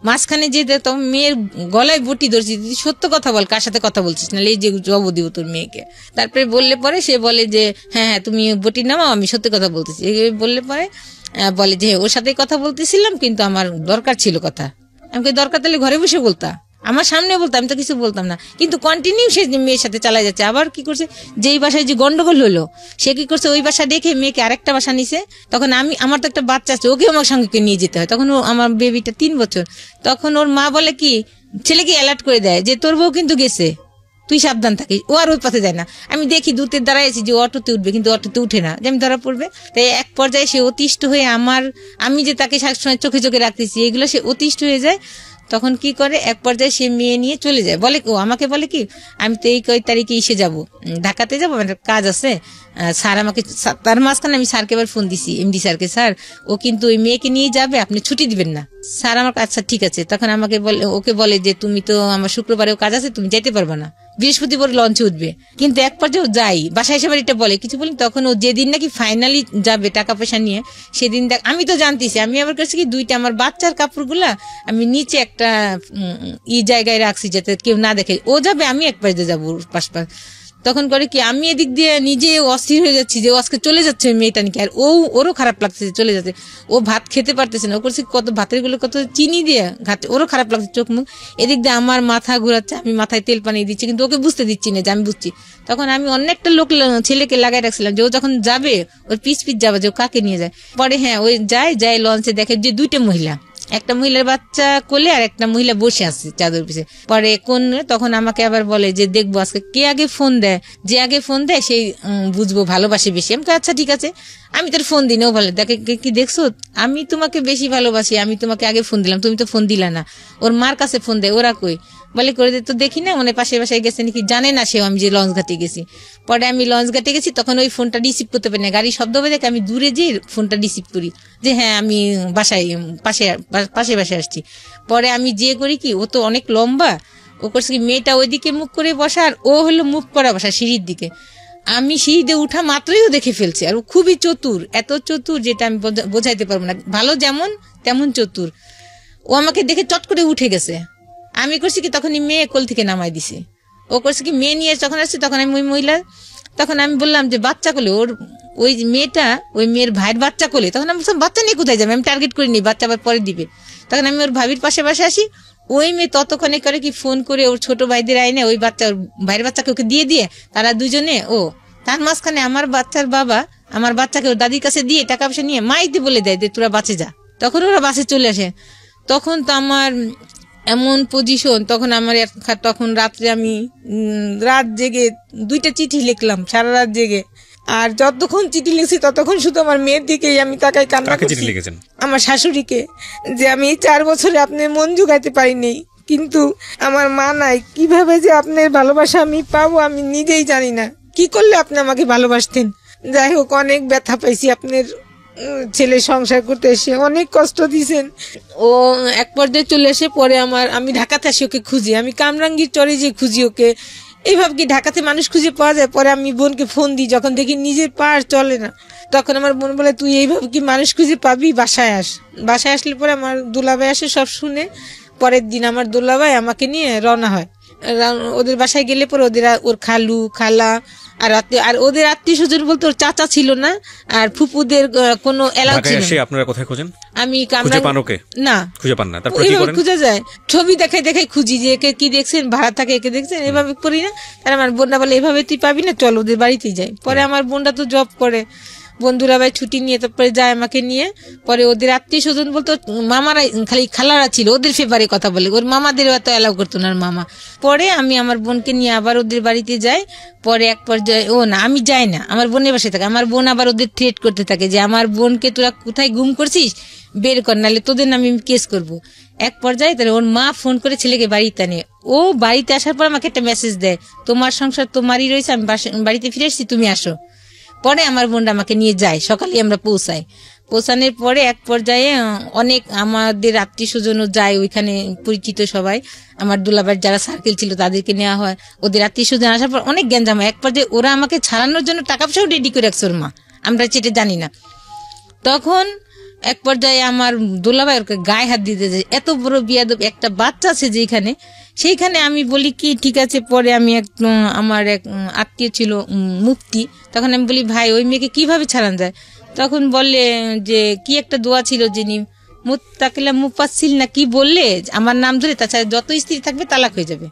মাঝখানে যে তখন মেয়ের গলায় বটি ধরছি, সত্য কথা বল, কার সাথে কথা বলছিস, না এই যে জব দিব তোর মেয়েকে। তারপরে বললে পরে সে বলে যে হ্যাঁ তুমি বটি নামাও, আমি সত্যি কথা বলতেছি। বললে পরে বলে যে ওর সাথে কথা বলতেছিলাম, কিন্তু আমার দরকার ছিল কথা। আমাকে দরকার তাহলে ঘরে বসে বলতা, আমার সামনে বলতাম, আমি তো কিছু বলতাম না। কিন্তু কন্টিনিউ সে মেয়ের সাথে চালাই যাচ্ছে। আবার কি করছে, যেই বাসায় যে গন্ডগোল হলো, সে কি করছে, ওই বাসা দেখে মেয়েকে আরেকটা বাসা নিছে। তখন আমার তো একটা বাচ্চা আছে, ওকে আমার সঙ্গে নিয়ে যেতে হয়। তখন আমার বেবিটা 3 বছর। তখন ওর মা বলে কি, ছেলেকে অ্যালার্ট করে দেয় যে তোর বউ কিন্তু গেছে, তুই সাবধান থাকিস। ও আর ওই পথে যায় না। আমি দেখি দূতের দাঁড়াইছি যে অটোতে উঠবে, কিন্তু অটোতে উঠে না, যে আমি ধরা পড়বে। তাই এক পর্যায়ে সে অতিষ্ঠ হয়ে, আমি যে তাকে সবসময় চোখে চোখে রাখতেছি, এগুলো সে অতিষ্ঠ হয়ে যায়। তখন কি করে, এক পর্যায়ে সে মেয়ে নিয়ে চলে যায়। বলে আমাকে বলে কি, আমি তো এই কয় তারিখে এসে যাবো, ঢাকাতে যাবো, আমার কাজ আছে। স্যার আমাকে, তার মাঝখানে আমি স্যারকে এবার ফোন দিছি, এমডি স্যারকে, স্যার ও কিন্তু ওই মেয়েকে নিয়ে যাবে, আপনি ছুটি দিবেন না। স্যার আমার আচ্ছা ঠিক আছে। তখন ওকে বলে যে তুমি তো আমার শুক্রবারেও কাজ আছে, তুমি যাইতে পারবে না, বৃহস্পতিবার লঞ্চে উঠবে। কিন্তু এক পর্যায়ে যাই, বাসায় এসে এটা বলে কিছু বলি। তখন ও যেদিন নাকি ফাইনালি যাবে টাকা পয়সা নিয়ে, সেদিন আমি তো জানতেছি, আমি আবার কাছে কি 2টা আমার বাচ্চার কাপড়গুলা আমি নিচে একটা জায়গায় রাখছি যাতে কেউ না দেখে। ও যাবে, আমি এক পাশে যাবো পাশ। তখন করে কি আমি এদিক দিয়ে নিজে অস্থির হয়ে যাচ্ছি যে ও আজকে চলে যাচ্ছে মেয়েটা নাকি, আর ওরও খারাপ লাগছে চলে যাচ্ছে, ও ভাত খেতে পারতেছে না, ও করছে কত ভাতের গুলো কত চিনি দিয়ে ঘাটে, ওরও খারাপ লাগছে চোখ মুখ। এদিক দিয়ে আমার মাথা ঘুরাচ্ছে, আমি মাথায় তেল পানি দিচ্ছি, কিন্তু ওকে বুঝতে দিচ্ছি না যে আমি বুঝছি। তখন আমি অনেকটা ছেলেকে লাগাই রাখছিলাম যে ও যখন যাবে ওর পিছ যাবে যে ও কাকে নিয়ে যায়। পরে হ্যাঁ ওই যায় লঞ্চে দেখে যে 2টা মহিলা, একটা মহিলার বাচ্চা কোলে আর একটা মহিলা বসে আছে চাদর পিছে। পরে তখন আমাকে আবার বলে যে দেখবো আজকে কে আগে ফোন দেয়, যে আগে ফোন দেয় সেই বুঝবো ভালোবাসে বেশি। আমি তো আচ্ছা ঠিক আছে, আমি তোর ফোন দিই না। ও বলে দেখে কি দেখছো, আমি তোমাকে বেশি ভালোবাসি, আমি তোমাকে আগে ফোন দিলাম, তুমি তো ফোন দিলা না। ওর মার কাছে ফোন দেয়, ওরা কই বলে করে দে, তো দেখি না মানে পাশে বাসায় গেছে নাকি, জানে না সেও আমি যে লঞ্চ ঘাটে গেছি। পরে আমি লঞ্চ ঘাটে গেছি, তখন ওই ফোনটা রিসিভ করতে পারি না, গাড়ি শব্দ হয়ে দেখে আমি দূরে যেয়ে ফোনটা রিসিভ করি যে হ্যাঁ আমি বাসায় পাশে আসছি। পরে আমি যে করি কি, ও তো অনেক লম্বা, ও করছে কি মেয়েটা ওইদিকে মুখ করে বসা আর ও হলো মুখ করা বসা সিঁড়ির দিকে। আমি সিঁড়িতে উঠা মাত্রই ও দেখে ফেলছে, আর ও খুবই চতুর, এত চতুর যেটা আমি বোঝাইতে পারবো না, ভালো যেমন তেমন চতুর। ও আমাকে দেখে চট করে উঠে গেছে। আমি করছি কি তখন মেয়ে কোল থেকে নামাই দিছে। ও করছে কি মেয়ে নিয়ে যখন আসছে তখন আমি ওই মহিলা, তখন আমি বললাম যে বাচ্চা কোলে, ওর ওই মেয়েটা ওই মেয়ের ভাইয়ের বাচ্চা কোলে। তখন আমি বললাম বাচ্চা নিয়ে কোথায় যাবে, আমি টার্গেট করিনি, বাচ্চা আবার পরে দিবে। তখন আমি ওর ভাবির পাশে আসি, ওই মেয়ে ততক্ষণে করে কি ফোন করে ওর ছোট ভাইদের আইনে ওই বাচ্চা ওর ভাইয়ের বাচ্চাকে ওকে দিয়ে তারা দুজনে তার মাঝখানে আমার বাচ্চার বাবা আমার বাচ্চাকে ওর দাদির কাছে দিয়ে টাকা পয়সা নিয়ে মাইতে বলে দেয় যে তোরা বাঁচে যা। তখন ওরা বাসে চলে আসে। তখন তো আমার এমন পজিশন, তখন রাত্রে আমি রাত জেগে 2টা চিঠি লিখলাম, সারা রাত জেগে। আর যতক্ষণ চিঠি লিখছি ততক্ষণ শুধু আমার মেয়ের দিকেই আমি তাকাই কান্না করছি। আমার শাশুড়িকে, যে আমি 4 বছরে আপনার মন জোগাইতে পারিনি, কিন্তু আমার মা নাই, কিভাবে যে আপনার ভালোবাসা আমি পাবো আমি নিজেই জানি না, কি করলে আপনি আমাকে ভালোবাসতেন। যাই হোক, অনেক ব্যথা পাইছি, আপনার ছেলে সংসার করতে এসে অনেক কষ্ট দিয়েছেন। ও এক পর্যায়ে চলে এসে পরে আমি ঢাকাতে আসি ওকে খুঁজি, আমি কামরাঙ্গীর চরে যে খুঁজি ওকে, এইভাবে কি ঢাকাতে মানুষ খুঁজে পাওয়া যায়? পরে আমি বোনকে ফোন দিই, যখন দেখি নিজের পা চলে না, তখন আমার বোন বলে তুই এইভাবে কি মানুষ খুঁজে পাবি, বাসায় আস। বাসায় আসলে পরে আমার দুলাভাই আসে, সব শুনে পরের দিন আমার দুলাভাই আমাকে নিয়ে রওনা হয়। ওদের বাসায় গেলে পরে ওর খালু খালা আর ওদের আত্মীয় স্বজন বলতে ওর চাচা ছিল না, আর ফুপুদের কোনো এলাও ছিল না। আপনারা কোথায় খোঁজেন? আমি না খুঁজে পান না, তারপর কি করেন? খুঁজে যায়, ছবি দেখাই খুঁজি যে একে কি দেখছেন, ভাড়া থাকে একে দেখছেন, এভাবে করি না। আর আমার বোনটা বলে এভাবে তুই পাবি না, চল ওদের বাড়িতেই যাই। পরে আমার বোনটা তো জব করে, বন্ধুরা ভাই ছুটি নিয়ে তারপরে যায় আমাকে নিয়ে। পরে ওদের আত্মীয় স্বজন বলতো মামারা, খালি খালারা ছিল, ওদের ফেভারে কথা বলে, ওর মামাদের এত অ্যালাউ করতো না মামা। পরে আমি আমার বোনকে নিয়ে আবার ওদের বাড়িতে যাই। পরে এক পর্যায়ে আমি যাই না, আমার বোনের বাসায় থাকে। আমার বোন আবার ওদের থ্রেট করতে থাকে যে আমার বোনকে তোরা কোথায় গুম করছিস, বের কর, নাহলে তোদের নামে আমি কেস করবো। এক পর্যায়ে তাহলে ওর মা ফোন করে ছেলেকে বাড়িতে আনে। ও বাড়িতে আসার পর আমাকে একটা মেসেজ দেয়, তোমার সংসার তোমারই রয়েছে, আমি বাড়িতে ফিরে এসেছি, তুমি আসো। পরে আমার বোনটা আমাকে নিয়ে যায়, সকালে আমরা পৌঁছানোর পরে এক পর্যায়ে অনেক আমাদের আত্মীয় স্বজনও যায়, ওইখানে পরিচিত সবাই, আমার দুলাভাইয়ের যারা সার্কেল ছিল তাদেরকে নেওয়া হয়। ওদের আত্মীয় স্বজন আসার পর অনেক গ্যাঞ্জাম হয়। এক পর্যায়ে ওরা আমাকে ছাড়ানোর জন্য টাকা পয়সাও রেডি করে রাখছে ওর মা, আমরা সেটা জানি না। তখন এক পর্যায়ে আমার দুলাভাই ওকে গায়ে হাত দিতে যায়, এত বড় বিয়াদব একটা বাচ্চা আছে যেখানে, সেইখানে আমি বলি কি ঠিক আছে। পরে আমি আমার এক আত্মীয় ছিল মুফতি, তখন আমি বলি ভাই ওই মেয়েকে কিভাবে ছাড়ানো যায়? তখন বললে যে কি একটা দোয়া ছিল, যিনি মুত্তাকিলা মুফাসসিল না কি বললে আমার নাম ধরে, তাছাড়া যত স্ত্রী থাকবে তালাক হয়ে যাবে।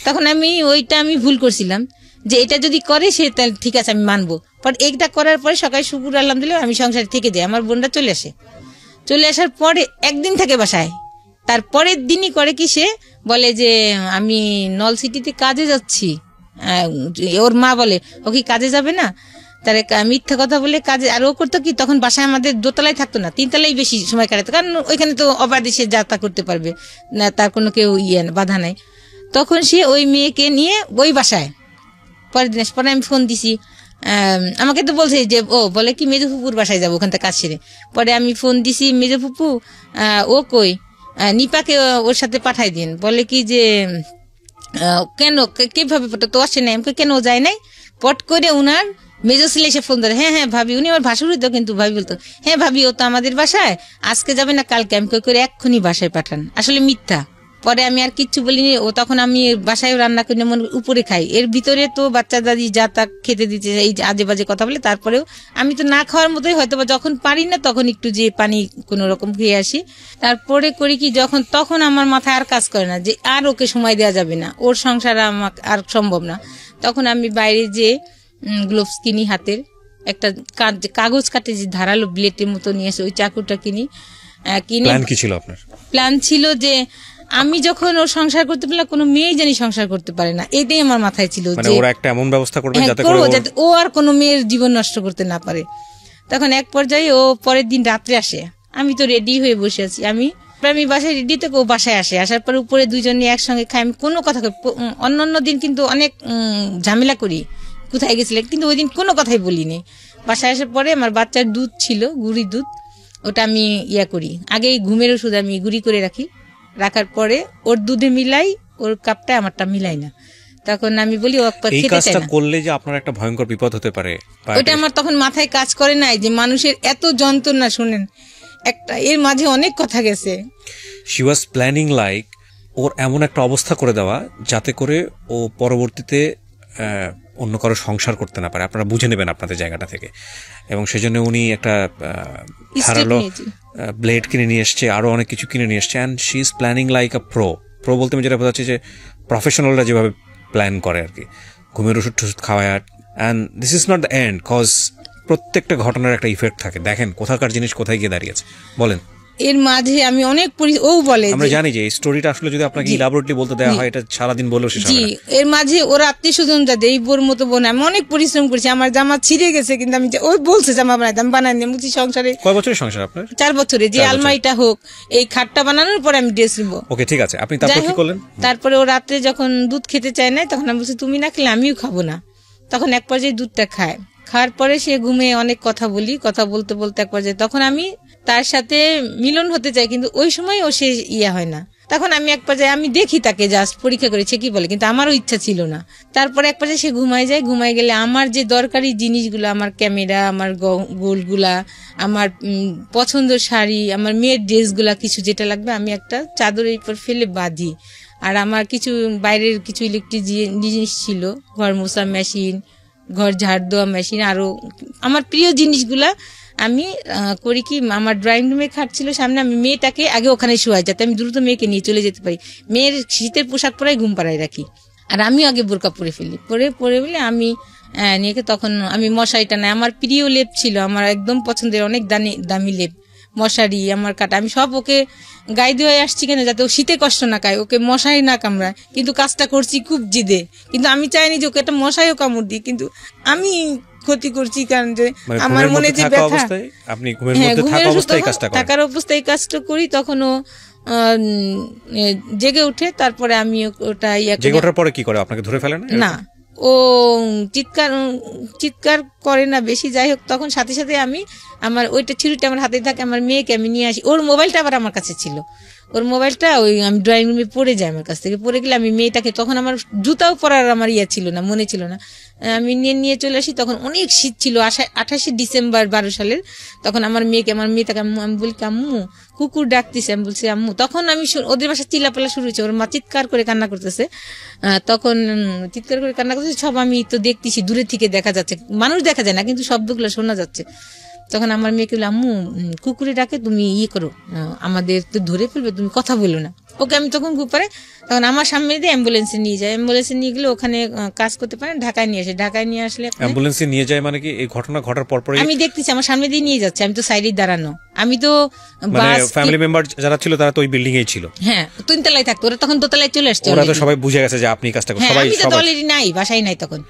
তখন আমি ভুল করছিলাম যে এটা যদি করে সে তাহলে ঠিক আছে আমি মানবো। পর এইটা করার পরে সকালে শুকুর আলহামদুলিল্লাহ আমি সংসারে থেকে যাই। আমার বোনটা চলে আসার পরে একদিন থাকে বাসায়, তারপরের দিনই করে কি সে বলে যে আমি নল সিটিতে কাজে যাচ্ছি। ওর মা বলে ও কি কাজে যাবে না, তার মিথ্যা কথা বলে কাজে। আর ও করতো কি তখন বাসায় আমাদের দোতলায় থাকতো না, 3তলায় বেশি সময় কাটাতো, কারণ ওইখানে তো অবাধে সে যাত্রা করতে পারবে না, তার কোনো কেউ বাধা নাই। তখন সে ওই মেয়েকে নিয়ে ওই বাসায়, পরের দিন পরে আমি ফোন দিছি, আমাকে তো বলছে যে বলে কি মেজো ফুপুর বাসায় যাবো ওখান থেকে কাজ সেরে। পরে আমি ফোন দিছি, মেজো ফুপু ও কই, নিপাকে ওর সাথে পাঠাই দিন। বলে কি যে কেন কিভাবে তো আসে নাই, আমাকে কেন যায় নাই। পট করে উনার মেজো ছেলে এসে ফোন ধরে, হ্যাঁ ভাবি, উনি আমার ভাসুর তো, কিন্তু ভাবি বলতো হ্যাঁ ভাবি ও তো আমাদের বাসায় আজকে যাবে না কালকে। আমি কই করে এক্ষুনি বাসায় পাঠান, আসলে মিথ্যা, পরে আমি আর কিচ্ছু বলিনি। ও তখন আমি বাসায় রান্না করি না, উপরে খাই। এর ভিতরে তো বাচ্চা দাদি যা তা খেতে দিতে এই আজে বাজে কথা বলে, তারপরেও আমি তো না খাওয়ার মতোই হয়তো বা যখন পারি না তখন একটু যে পানি কোনো রকম খেয়ে আসি। তারপরে করি কি, তখন আমার মাথায় আর কাজ করে না যে আর ওকে সময় দেওয়া যাবে না, ওর সংসার আমাকে আর সম্ভব না। তখন আমি বাইরে যে গ্লোভস কিনি হাতের, একটা কাগজ কাটে যে ধারালো ব্লেডের মতো নিয়ে আসে, ওই চাকুটা কিনি। প্ল্যান কি ছিল আপনার? প্ল্যান ছিল যে আমি যখন ওর সংসার করতে পারলাম, কোনো মেয়ে জানি সংসার করতে পারে না, এটাই আমার মাথায় ছিল যে ওরা একটা এমন ব্যবস্থা করবে যাতে ও আর কোনো মেয়ের জীবন নষ্ট করতে না পারে। তখন এক পর্যায়ে ও পরের দিন রাত্রে আসে, আমি তো রেডি হয়ে বসে আছি, আমি বাসায় রেডি থেকে ও বাসায় আসে। আসার পর উপরে দুজনে একসঙ্গে খাই। আমি কোনো কথা, অন্য দিন কিন্তু অনেক ঝামেলা করি কোথায় গেছিলেন, কিন্তু ওই দিন কোনো কথাই বলিনি। বাসায় আসার পরে আমার বাচ্চার দুধ ছিল, গুড়ি দুধ, ওটা আমি করি, আগেই ঘুমের ওষুধ আমি গুঁড়ি করে রাখি, রাখার পরে ওর দুধে মিলাই, ওর কাপটা আমারটা মিলাই না। তখন আমি বলি ও খেতে চায় না, করলে যে আপনার একটা ভয়ঙ্কর বিপদ হতে পারে, ওটা আমার তখন মাথায় কাজ করে নাই যে মানুষের এত যন্ত্রণা। শুনেন, একটা এর মাঝে অনেক কথা গেছে। শি ওয়াজ প্ল্যানিং লাইক ওর এমন একটা অবস্থা করে দেওয়া যাতে করে ও পরবর্তীতে অন্য কারো সংসার করতে না পারে। আপনারা বুঝে নেবেন আপনাদের জায়গাটা থেকে। এবং সেজন্য উনি একটা ধারালো ব্লেড কিনে নিয়ে এসছে, আরো অনেক কিছু কিনে নিয়ে এসছে। And she is planning like a pro বলতে আমি যেটা বোঝাচ্ছি যে প্রফেশনালরা যেভাবে প্ল্যান করে আর কি, ঘুমের ওষুধ টষুধ খাওয়ায়। And this is not the end, cause প্রত্যেকটা ঘটনার একটা ইফেক্ট থাকে। দেখেন কোথাকার জিনিস কোথায় গিয়ে দাঁড়িয়েছে। বলেন। এর মাঝে আমি অনেক ও বলে, আমরা জানি যে এই স্টোরিটা আসলে যদি আপনাকে ইলাবোরেটলি বলতে দেওয়া হয় এটা সারাদিন বলেও শেষ হবে না। এর মাঝে ওরা আত্মীয় স্বজন যাদের এই বোর মতো বোন, আমি অনেক পরিশ্রম করেছি, আমার জামা ছিঁড়ে গেছে কিন্তু আমি ওই বলছে জামা বানাইতে, আমি বানাই নি। মুছি সংসারে কয় বছরের সংসার আপনার? 4 বছরে। যে আলমারিটা হোক, এই খাটটা বানানোর পর আমি ড্রেস নিব। ওকে ঠিক আছে, আপনি তারপর কি করলেন? তারপরে ও রাতে যখন দুধ খেতে চায় না, তখন আমি বলছি তুমি না খেলে আমিও খাবো না। তখন এক পর্যায়ে দুধটা খায়, খাওয়ার পরে সে ঘুমে অনেক কথা বলি, কথা বলতে বলতে এক পর্যায়ে তখন আমি তার সাথে মিলন হতে চাই, কিন্তু ওই সময় ও সে হয় না। তখন আমি এক পর্যায়ে আমি দেখি তাকে, জাস্ট পরীক্ষা করেছে কি বলে, কিন্তু আমারও ইচ্ছা ছিল না। তারপরে এক পর্যায়ে সে ঘুমায় যায়। ঘুমায় গেলে আমার যে দরকারি জিনিসগুলো, আমার ক্যামেরা, আমার গোলগুলা, আমার পছন্দের শাড়ি, আমার মেয়ের ড্রেসগুলা, কিছু যেটা লাগবে আমি একটা চাদরের উপর ফেলে বাঁধি। আর আমার কিছু বাইরের কিছু ইলেকট্রিক জিনিস ছিল, ঘর মোছা মেশিন, ঘর ঝাড় দেওয়া মেশিন, আরো আমার প্রিয় জিনিসগুলা আমি করি কি, আমার ড্রয়িং রুমে খাট ছিল সামনে, আমি মেয়েটাকে আগে ওখানে শোয়াই যাতে আমি দ্রুত মেয়েকে নিয়ে চলে যেতে পারি। মেয়ের শীতের পোশাক পরাই ঘুম পাড়ায় রাখি, আর আমি আগে বোরকা পরে ফেলি। পরে বলে আমি নিয়ে তখন আমি মশারিটা নাই, আমার প্রিয় লেপ ছিল, আমার একদম পছন্দের অনেক দামি লেপ, মশারি আমার কাটা, আমি সব ওকে গায়ে দিয়ে আসছি কেন, যাতে ও শীতে কষ্ট না খায়, ওকে মশাই না কামড়ায়। কিন্তু কাজটা করছি খুব জিদে, কিন্তু আমি চাইনি যে ওকে একটা মশাইও কামড় দিই, কিন্তু আমি ক্ষতি করছি, কারণ যে আমার মনে যে ব্যথা, আপনি ঘুমের থাকার অবস্থায় কাজটা করি, তখন ও জেগে উঠে। তারপরে আমি ওটা জেগে ওঠার পরে কি করে, আপনাকে ধরে ফেলে না? ও চিৎকার করে না বেশি, যাই হোক। তখন সাথে সাথে আমি আমার ওইটা ছুরিটা আমার হাতে থাকে, আমার মেয়েকে আমি নিয়ে আসি। ওর মোবাইলটা আবার আমার কাছে ছিল, ওর মোবাইলটা আমি ড্রয়িং রুমে পড়ে যাই, আমার কাছ থেকে পড়ে গেলে আমি মেয়েটাকে, তখন আমার জুতাও পরার আমার ছিল না, মনে ছিল না, আমি নিয়ে চলে আসি। তখন অনেক শীত ছিল, 28শে ডিসেম্বর 12 সালের। তখন আমার মেয়েটাকে আমি বলি আম্মু কুকুর ডাকতেছে, আমি বলছি আম্মু। তখন আমি ওদের বাসায় চিল্লাপাল্লা শুরু হয়েছে, ওর মা চিৎকার করে কান্না করতেছে, তখন চিৎকার করে কান্না করতেছে সব, আমি তো দেখতেছি দূরে থেকে দেখা যাচ্ছে, মানুষ দেখা যায় না কিন্তু শব্দগুলো শোনা যাচ্ছে। তখন আমার মেয়েকে বলে আম্মু কুকুরে ডাকে, তুমি করো, আমাদের তো ধরে ফেলবে, তুমি কথা বলো না। ওকে আমি তখন খুব পারে, তখন আমার সামনে দিয়ে অ্যাম্বুলেন্সে নিয়ে যায়, অ্যাম্বুলেন্সে নিয়ে গেলে ওখানে কাজ করতে পারেন, ঢাকায় নিয়ে আসে। ঢাকায় নিয়ে আসলে অ্যাম্বুলেন্সে নিয়ে যায় মানে কি, এই ঘটনা ঘটার পর আমি দেখতেছি আমার সামনে দিয়ে নিয়ে যাচ্ছে, আমি তো সাইডে দাঁড়ানো, আমি তো ফ্যামিলি মেম্বার যারা ছিল তারা তো ওই বিল্ডিং এই ছিল, হ্যাঁ 3 তলায় থাকতো, ওরা তখন দোতলায় চলে আসছে, ওরা তো সবাই বুঝে গেছে যে আপনি কাজটা করছেন, সবাই আমি তো অলরেডি নাই, বাসায় নাই, তখন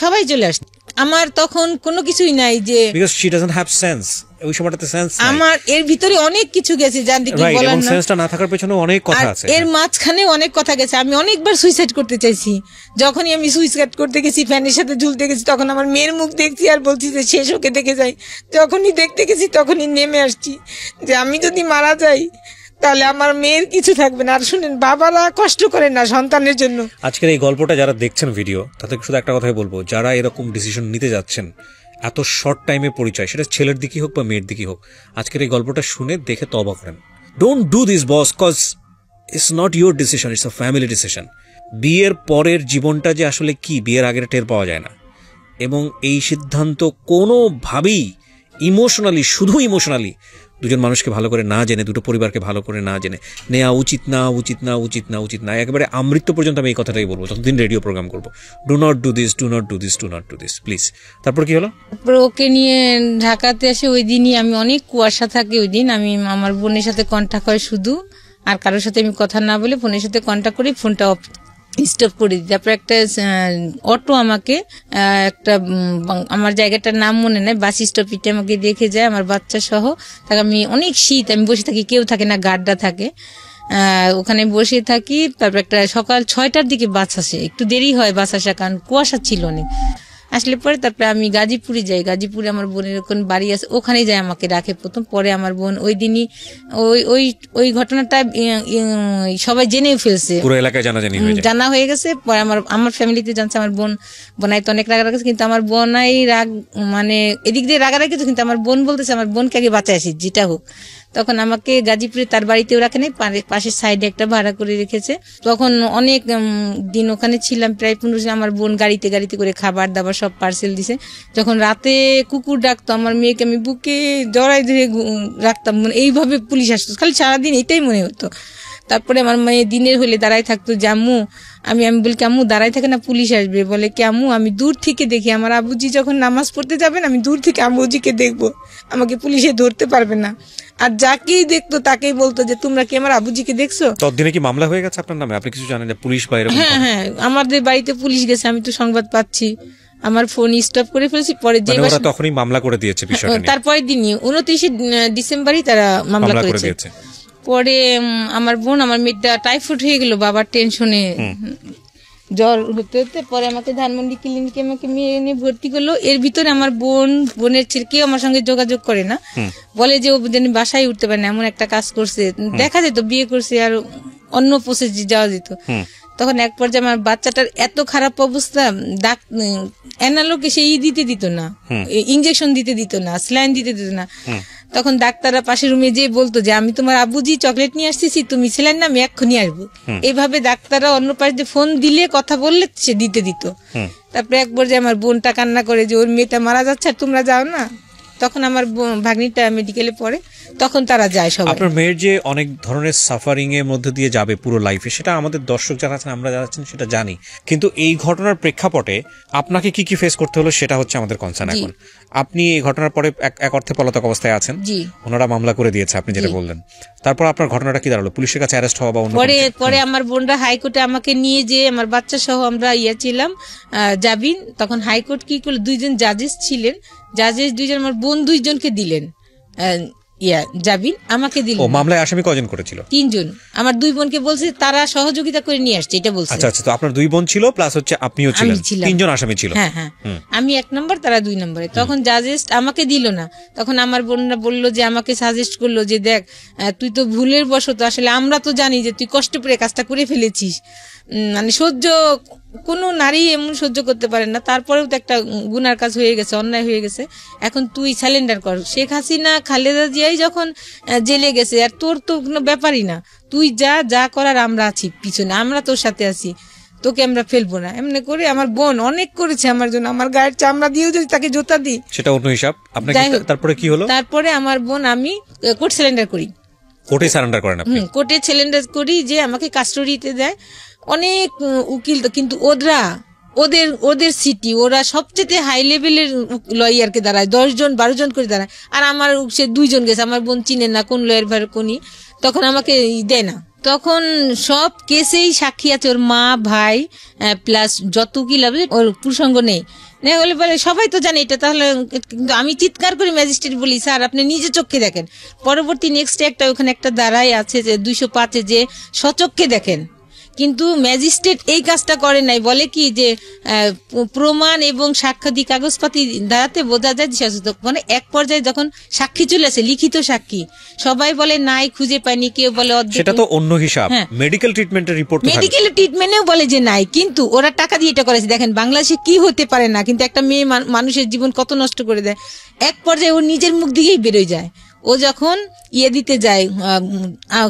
সবাই চলে আসছে। আমার তখন কোনো কিছুই নাই, যে because she doesn't have sense, ওই সময়টাতে সেন্স নাই। আমার এর ভিতরে অনেক কিছু গেছে, জানতে কি বলার না, সেন্সটা না থাকার পেছনে অনেক কথা আছে, এর মাঝখানে অনেক কথা গেছে। আমি অনেকবার সুইসাইড করতে চাইছি, যখনই আমি সুইসাইড করতে গেছি, ফ্যানের সাথে ঝুলতে গেছি, তখন আমার মেয়ের মুখ দেখছি আর বলছি যে শেষ ওকে দেখে যাই। যখনই দেখতে গেছি তখনই নেমে আসছি যে আমি যদি মারা যাই তাহলে আমার মেয়ের কিছু থাকবে না। আর শুনেন, বাবারা কষ্ট করেন না সন্তানের জন্য। আজকের এই গল্পটা যারা দেখছেন ভিডিও, তাদের শুধু একটা কথাই বলবো, যারা এরকম ডিসিশন নিতে যাচ্ছেন, এত শর্ট টাইমে পরিচয়, সেটা ছেলের দিকে হোক বা মেয়ের দিকে হোক, আজকের এই গল্পটা শুনে দেখে তওবা করেন। Don't do this boss, cause it's not your decision, it's a family decision. বিয়ের পরের জীবনটা যে আসলে কি বিয়ের আগের টের পাওয়া যায় না, এবং এই সিদ্ধান্ত কোনোভাবেই ইমোশনালি, শুধু ইমোশনালি দুজন মানুষকে ভালো করে না জেনে, দুটো পরিবারকে ভালো করে না জেনে নেওয়া উচিত না, উচিত না, উচিত না, উচিত না। একেবারে আমৃত্যু পর্যন্ত আমি এই কথাটাই বলবো যতদিন রেডিও প্রোগ্রাম করবো। Do not do this, do not do this, do not do this, please. তারপর কি হলো? তারপর ওকে নিয়ে ঢাকাতে আসে, ওই দিনই আমি অনেক কুয়াশা থাকে, ওই দিন আমি আমার বোনের সাথে কন্ট্যাক্ট হয় শুধু, আর কারোর সাথে আমি কথা না বলে ফোনের সাথে কন্ট্যাক্ট করি, ফোনটা স্টপ করে দিই। তারপর একটা অটো আমাকে একটা আমার জায়গাটার নাম মনে নাই, বাস স্টপিটে আমাকে দেখে যায় আমার বাচ্চা সহ। তাকে আমি অনেক শীত, আমি বসে থাকি, কেউ থাকে না, গার্ডরা থাকে, ওখানে বসে থাকি। তারপর একটা সকাল 6টার দিকে বাস আসে, একটু দেরি হয় বাস আসা, কারণ কুয়াশা ছিল অনেক। আসলে পরে তারপরে আমি গাজীপুরে যাই, গাজীপুরে আমার বোনের ওখানে বাড়ি আছে, ওখানে যাই, আমাকে রাখে প্রথম। পরে আমার বোন ওই দিনই ওই ঘটনাটা সবাই জেনেও ফেলছে, পুরো এলাকায় জানা হয়ে গেছে। পরে আমার ফ্যামিলিতে জানছে, আমার বোনাই তো অনেক রাগারাগ আছে, কিন্তু আমার বোনাই রাগ মানে এদিক দিয়ে রাগারাগি তো, কিন্তু আমার বোন বলতেছে আমার বোনকে আগে বাঁচায় আসি যেটা হোক। তখন আমাকে গাজীপুরে তার বাড়িতেও রাখে নাই, পাশের সাইডে একটা ভাড়া করে রেখেছে। তখন অনেক দিন ওখানে ছিলাম, প্রায় 15 দিন। আমার বোন গাড়িতে করে খাবার দাবার সব পার্সেল দিছে। যখন রাতে কুকুর ডাকতো, আমার মেয়েকে আমি বুকে জড়াই ধরে রাখতাম, মানে এইভাবে পুলিশ আসতো, খালি সারাদিন এটাই মনে হতো। তারপরে আমার মেয়ে দিনের হলে দাঁড়ায় থাকতো, যে আম্মু, আমি বলি আম্মু দাঁড়ায় থাকে না, পুলিশ আসবে। বলে কি আম্মু, আমি দূর থেকে দেখি, আমার আবুজি যখন নামাজ পড়তে যাবেন আমি দূর থেকে আবুজিকে দেখবো, আমাকে পুলিশে ধরতে পারবে না। আর যাকেই দেখতো তাকেই বলতো যে তোমরা কি আমার আবুজিকে দেখছো। ততদিনে কি মামলা হয়ে গেছে আপনার নামে? আপনি কিছু জানেন না? পুলিশ বাইরে? হ্যাঁ হ্যাঁ, আমাদের বাড়িতে পুলিশ গেছে, আমি তো সংবাদ পাচ্ছি, আমার ফোন স্টপ করে ফেলেছি। পরে যে তখনই মামলা করে দিয়েছে বিষয়টা নিয়ে, তারপরের দিনই 29 ডিসেম্বরই তারা মামলা করে দিয়েছে। পরে আমার বোন, আমার মেয়েটা টাইফয়েড হয়ে গেল বাবার টেনশনে, জ্বর হতে হতে পরে আমাকে ধানমন্ডি ক্লিনিকে আমাকে নিয়ে ভর্তি করলো। এর ভিতরে আমার বোনের ছেলে কেউ আমার সঙ্গে যোগাযোগ করে না, বলে যে ও যেন বাসায় উঠতে পারে না, এমন একটা কাজ করছে। দেখা যেত বিয়ে করছে আর অন্য প্রসেস যাওয়া যেত। তখন এক পর্যায়ে আমার বাচ্চাটার এত খারাপ অবস্থা, অ্যানালোকে সে দিতে দিত না, ইঞ্জেকশন দিতে দিত না, স্যালাইন দিতে দিত না। তখন ডাক্তাররা পাশের রুমে যেয়ে বলতো যে আমি তোমার আবুজি চকলেট নিয়ে আসতেছি, তুমি স্যালাইন না, আমি এক্ষুনি আসবো। এইভাবে ডাক্তাররা অন্য পাশে দিয়ে ফোন দিলে, কথা বললে সে দিতে দিত। তারপরে এক পর্যায়ে আমার বোনটা কান্না করে যে ওর মেয়েটা মারা যাচ্ছে আর তোমরা যাও না। তখন আমার ভাগ্নিটা মেডিকেলে পড়ে, তখন তারা যায় সবাই। আপনার মেয়ের যে অনেক ধরনের সাফারিং এর মধ্যে দিয়ে যাবে পুরো লাইফে, সেটা আমাদের দর্শক যারা আছেন, আমরা যারা আছেন সেটা জানি, কিন্তু এই ঘটনার প্রেক্ষাপটে আপনাকে কি কি ফেস করতে হলো সেটা হচ্ছে আমাদের কনসার্ন এখন। আপনি এই ঘটনার পরে এক অর্থে পলাতক অবস্থায় আছেন, ওনারা মামলা করে দিয়েছে আপনি যেটা বললেন। তারপর আপনার ঘটনাটা কি দাঁড়ালো? পুলিশের কাছে অ্যারেস্ট হওয়া বা অন্য? পরে আমার বোনরা হাইকোর্টে আমাকে নিয়ে যে আমার বাচ্চা সহ আমরা ছিলাম যাবিন। তখন হাইকোর্ট কি করলো, 2জন জাজেস ছিলেন, জাজেস 2জন আমার বোন 2জনকে দিলেন জামিন, আমাকে দিল। মামলায় আসামি কজন করেছিল? 3জন। আমার 2 বোনকে বলছে তারা সহযোগিতা করে নিয়ে আসছে, এটা বলছে। আচ্ছা আচ্ছা, তো আপনার 2 বোন ছিল প্লাস হচ্ছে আপনিও ছিলেন, 3জন আসামি ছিল। হ্যাঁ হ্যাঁ, আমি 1 নম্বর, তারা 2 নম্বরে। তখন জাজেস আমাকে দিল না। তখন আমার বোনরা বললো যে, আমাকে সাজেস্ট করলো যে দেখ তুই তো ভুলের বশত, আসলে আমরা তো জানি যে তুই কষ্ট করে কাজটা করে ফেলেছিস, মানে সহ্য কোনো নারী এমন সহ্য করতে পারে না, তারপরেও তো একটা গুনার কাজ হয়ে গেছে, অন্যায় হয়ে গেছে, এখন তুই স্যালেন্ডার কর। শেখ হাসিনা খালেদা জিয়াই যখন জেলে গেছে, আর তোর তো কোনো ব্যাপারই না, তুই যা করার আমরা আছি পিছনে, আমরা তোর সাথে আছি, তোকে আমরা ফেলবো না। এমনি করে আমার বোন অনেক করেছে আমার জন্য, আমার গায়ের চামড়া দিয়েও যদি তাকে জোতা দিই সেটা অন্য হিসাব। তারপরে কি হলো? তারপরে আমার বোন, আমি কোর্ট স্যালেন্ডার করি। কোর্টে সারেন্ডার করেন আপনি? কোর্টে স্যালেন্ডার করি, যে আমাকে কাস্টডিতে দেয় অনেক উকিল, কিন্তু ওদের সিটি, ওরা সবচেয়ে হাই লেভেলের লয়ারকে দাঁড়ায়, 10 জন 12 জন করে দাঁড়ায়, আর আমার সে 2 জন গেছে, আমার বোন চিনে না কোন লয়ার ভার কোনি, তখন আমাকে দেয় না। তখন সব কেসেই সাক্ষী আছে ওর মা, ভাই প্লাস যত উকিল হবে, ওর প্রসঙ্গ নেই হলে বলে সবাই তো জানে এটা। তাহলে কিন্তু আমি চিৎকার করি, ম্যাজিস্ট্রেট বলি স্যার আপনি নিজে চোখে দেখেন। পরবর্তী নেক্সট একটা ওখানে একটা দাঁড়াই আছে যে 205-এ, যে সচক্ষে দেখেন, কিন্তু ম্যাজিস্ট্রেট এই কাজটা করে নাই। বলে কি যে প্রমাণ এবং সাক্ষ্যাদি কাগজপাতি দ্বারাতে বোঝা যায় যে, মানে এক পর্যায়ে যখন সাক্ষী চলে আসে, লিখিত সাক্ষী, সবাই বলে নাই, খুঁজে পায়নি, কেউ বলে সেটা তো অন্য হিসাব। মেডিকেল ট্রিটমেন্টের রিপোর্ট, মেডিকেল ট্রিটমেন্টেও বলে যে নাই, কিন্তু ওরা টাকা দিয়ে এটা করেছে। দেখেন বাংলাদেশে কি হতে পারে না, কিন্তু একটা মেয়ে মানুষের জীবন কত নষ্ট করে দেয়। এক পর্যায়ে ও নিজের মুখ দিকেই বেরোয় যায়। ও যখন দিতে যায়,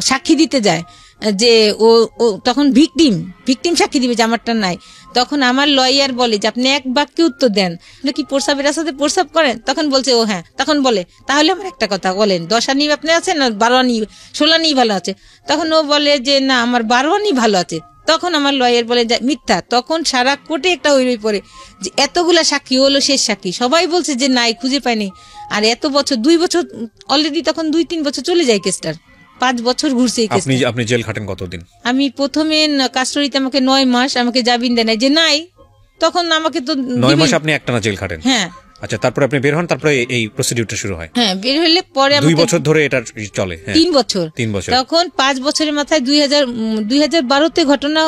সাক্ষী দিতে যায়, যে ও তখন ভিকটিম সাক্ষী দিবে যে আমারটা নাই, তখন আমার লয়ার বলে যে আপনি এক বাক্যে উত্তর দেন, কি প্রস্রাবের রাস্তাতে প্রস্রাব করেন? তখন বলছে ও হ্যাঁ। তখন বলে তাহলে আমার একটা কথা বলেন, 10 আনি আপনি আছেন না 12 আনি 16 আনি ভালো আছে? তখন ও বলে যে না আমার 12 আনি ভালো আছে। তখন আমার লয়ার বলে যে মিথ্যা। তখন সারা কোর্টে একটা হইরই পড়ে যে এতগুলা সাক্ষী হলো শেষ সাক্ষী, সবাই বলছে যে নাই খুঁজে পায়নি। আর এত বছর 2 বছর অলরেডি, তখন 2-3 বছর চলে যায় কেসটার, 5 বছর ঘুরছে। আপনি জেল খাটেন কতদিন? আমি প্রথমে কাস্টডিতে আমাকে 9 মাস আমাকে জামিন দেয় নাই যে নাই, তখন আমাকে তো 9 মাস আপনি একটানা জেল খাটেন? হ্যাঁ। আচ্ছা, তারপরে আপনি বের হন, তারপরে এই প্রসিডিউরটা শুরু হয়? হ্যাঁ, বের হলে পরে 2 বছর ধরে এটা চলে? 3 বছর। তখন 5 বছরের মাথায় 2012-তে ঘটনা,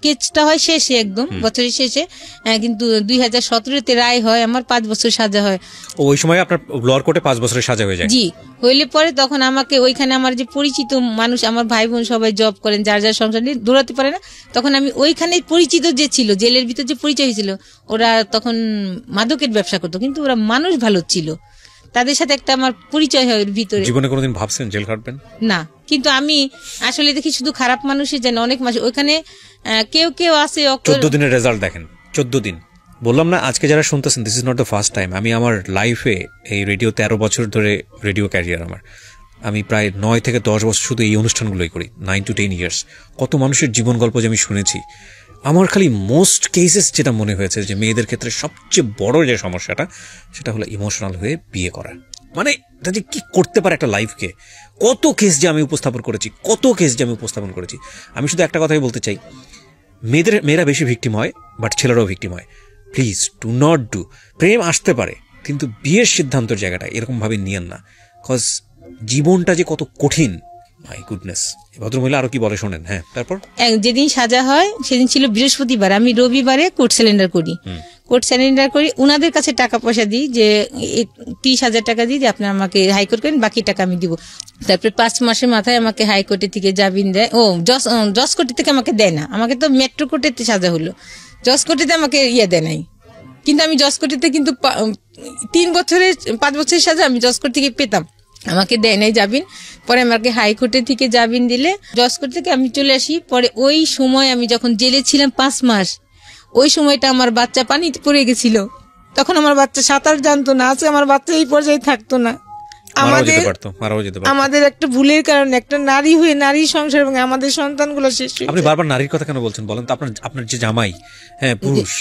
কেসটা হয় শেষে একদম বছরের শেষে, কিন্তু 2017-তে রায় হয়, আমার 5 বছর সাজা হয়। ওই সময় আপনার লোয়ার কোর্টে 5 বছরের সাজা হয়ে যায়? জি, হইলে পরে তখন আমাকে ওইখানে আমার যে পরিচিত মানুষ, আমার ভাই বোন সবাই জব করেন, যার যার সংসার নিয়ে দৌড়াতে পারে না, তখন আমি ওইখানে পরিচিত যে ছিল, জেলের ভিতর যে পরিচয় হয়েছিল, ওরা তখন মাদকের ব্যবসা করতো, কিন্তু ওরা মানুষ ভালো ছিল, তাদের সাথে একটা আমার পরিচয় হয় ভিতরে। জীবনে কোনোদিন ভাবছেন জেল খাটবেন? না, কিন্তু আমি আসলে দেখি শুধু খারাপ মানুষই জানে, অনেক মানুষ ওইখানে কেউ আছে। 14 দিনের রেজাল্ট দেখেন, 14 দিন। বললাম না, আজকে যারা শুনতেছেন, this is not the first time. আমি আমার লাইফে এই রেডিও 13 বছর ধরে রেডিও ক্যারিয়ার আমার, আমি প্রায় 9 থেকে 10 বছর শুধু এই অনুষ্ঠানগুলোই করি, 9 to 10 ইয়ার্স। কত মানুষের জীবন গল্প যে আমি শুনেছি। আমার খালি মোস্ট কেসেস যেটা মনে হয়েছে যে মেয়েদের ক্ষেত্রে সবচেয়ে বড় যে সমস্যাটা, সেটা হলো ইমোশনাল হয়ে বিয়ে করা। মানে এটা যে কি করতে পারে একটা লাইফকে। কত কেস যে আমি উপস্থাপন করেছি। আমি শুধু একটা কথাই বলতে চাই, মেয়েরা বেশি ভিকটিম হয়, বাট ছেলেরাও ভিকটিম হয়। Please do not do. প্রেম আসতে পারে, কিন্তু বিয়ের সিদ্ধান্তের জায়গাটা এরকমভাবে নিয়েন না, কজ জীবনটা যে কত কঠিন। My goodness. ভদ্রমহিলা আরো কি বলে শোনেন। হ্যাঁ, তারপর যেদিন সাজা হয় সেদিন ছিল বৃহস্পতিবার, আমি রবিবারে কোর্ট সিলিন্ডার করি, উনাদের কাছে টাকা পয়সা দিই যে 30,000 টাকা দিই যে আপনি আমাকে হাইকোর্ট করেন, বাকি টাকা আমি দিব। তারপরে 5 মাসের মাথায় আমাকে হাইকোর্টের থেকে জামিন দেয়। জজ কোর্টের থেকে আমাকে দেয় না, আমাকে তো মেট্রো কোর্টের সাজা হলো, জজ কোর্টেতে আমাকে দেয় নাই। কিন্তু আমি জজ কোর্টেতে কিন্তু 5 বছরের সাজা আমি জজ কোর্ট থেকে পেতাম, আমাকে দেয় নাই জামিন। পরে আমাকে হাইকোর্টের থেকে জামিন দিলে জজ কোর্ট থেকে আমি চলে আসি। পরে ওই সময় আমি যখন জেলে ছিলাম 5 মাস, ওই সময়টা আমার বাচ্চা পানিতে পড়ে গেছিল। তখন আমার বাচ্চা সাঁতার জানতো না, আছে আমার বাচ্চা এই পর্যায়ে থাকতো না। আমাদের একটা ভুলের কারণে একটা নারী হয়ে নারী সংসার এবং আমাদের সন্তানগুলো শেষ। আপনি বারবার নারীর কথা কেন বলছেন বলেন তো? আপনার যে জামাই, হ্যাঁ পুরুষ,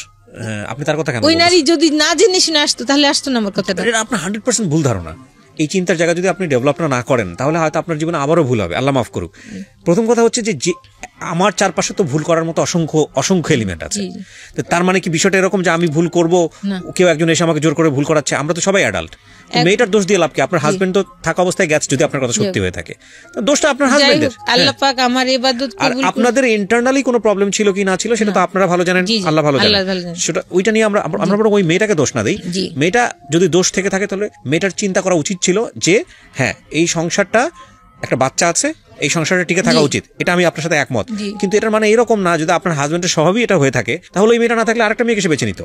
আপনি তার কথা কেন? ওই নারী যদি না জেনে শুনে আসতো তাহলে আসতো না আমার কথাটা। এটা আপনার 100% ভুল ধারণা। এই চিন্তার জায়গা যদি আপনি ডেভেলপ না করেন, তাহলে হয়তো আপনার জীবনে আবারও ভুল হবে, আল্লাহ মাফ করুক। প্রথম কথা হচ্ছে যে আমার চারপাশে তো ভুল করার মতো অসংখ্য এলিমেন্ট আছে। তার মানে কি বিষয়টা এরকম যে আমি ভুল করব, কেউ একজন এসে আমাকে জোর করে ভুল করাচ্ছে? আমরা তো সবাই অ্যাডাল্ট। মেয়েটার দোষ দিয়ে লাভ কি? আপনার হাজবেন্ড তো থাকা অবস্থায় গেছে, যদি আপনার কথা সত্যি হয়ে থাকে দোষটা আপনার হাজবেন্ডের। আল্লাহ পাক আমার ইবাদত কবুল। আপনাদের ইন্টারনালি কোনো প্রবলেম ছিল কি না ছিল সেটা তো আপনারা ভালো জানেন, আল্লাহ ভালো জানেন। সেটা ওইটা নিয়ে আমরা বরং ওই মেয়েটাকে দোষ না দেই। মেয়েটা যদি দোষ থেকে থাকে তাহলে মেয়েটার চিন্তা করা উচিত ছিল যে হ্যাঁ, এই সংসারটা, একটা বাচ্চা আছে, এই সংসারটা টিকে থাকা উচিত। এটা আমি আপনার সাথে একমত। কিন্তু এটার মানে এরকম না, যদি আপনার হাজবেন্ডের স্বভাবই এটা হয়ে থাকে, তাহলে এই মেয়েটা না থাকলে আরেকটা মেয়েকে সে বেছে নিত।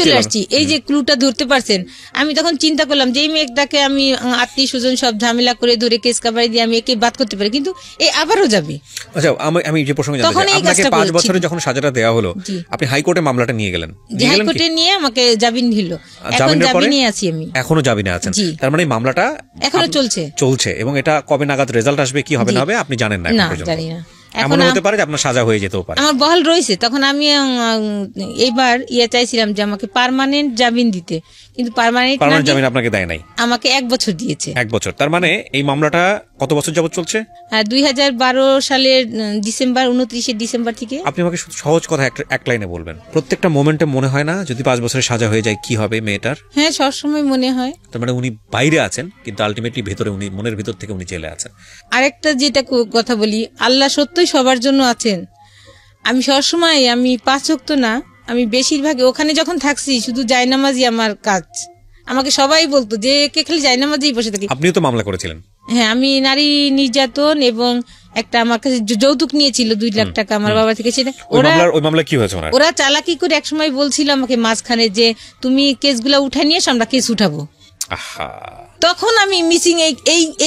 চলে আসছি, এই যে ক্লুটা ধরতে পারছেন। আমি তখন চিন্তা করলাম যে এই মেয়েটাকে আমি আত্মীয় স্বজন সব ঝামেলা করে ধরে কেস কাবাড়ি দিয়ে আমি একে বাদ করতে পারি, কিন্তু এই আবারও যাবে। আচ্ছা, আমি যে প্রসঙ্গে জানতে চাই, আপনাকে 5 বছরে যখন সাজাটা দেওয়া হলো, আপনি হাইকোর্টে মামলাটা নিয়ে গেলেন। হাইকোর্টে নিয়ে আমাকে জামিন দিল। এখন জামিনে আছি আমি। এখনো জামিনে আছেন? তার মানে মামলাটা এখনো চলছে এবং এটা কবে নাগাদ রেজাল্ট আসবে, কি হবে না হবে আপনি জানেন না? জানি না। এমন হতে পারে যে আপনার সাজা হয়ে যেতেও পারে। আমার বহাল রয়েছে। তখন আমি এইবার চাইছিলাম যে আমাকে পার্মানেন্ট জামিন দিতে, কিন্তু পার্মানেন্ট জামিন আপনাকে দেয় নাই। আমাকে 1 বছর দিয়েছে। 1 বছর। তার মানে এই মামলাটা কত বছর যাবত চলছে? 2012 সালের ডিসেম্বর, 29 ডিসেম্বর থেকে। আপনি আমাকে সহজ কথা এক লাইনে বলবেন, প্রত্যেকটা মোমেন্টে মনে হয় না যদি 5 বছরের সাজা হয়ে যায় কি হবে মেয়েটার? হ্যাঁ, সবসময় মনে হয়। তার মানে উনি বাইরে আছেন, কিন্তু আলটিমেটলি ভেতরে উনি, মনের ভিতর থেকে উনি জেলে আছেন। আরেকটা যেটা কথা বলি, আল্লাহ সত্যই সবার জন্য আছেন। আমি সবসময়, আমি 5 ওয়াক্ত না, আমি বেশিরভাগ ওখানে যখন থাকছি শুধু জায়নামাজি আমার কাজ। আমাকে সবাই বলতো যে কে খালি জায়নামাজি বসে থাকি। আপনিও তো মামলা করেছিলেন। হ্যাঁ, আমি নারী নির্যাতন এবং একটা আমার কাছে যৌতুক নিয়েছিল 2 লাখ টাকা আমার বাবা থেকে। সেটা ওই মামলা কি হয়েছে? ওরা চালাকি করে একসময় বলছিল আমাকে মাঝখানে যে তুমি কেসগুলো উঠাই নিয়ে আমরা কেস উঠাবো। তখন আমি মিসিং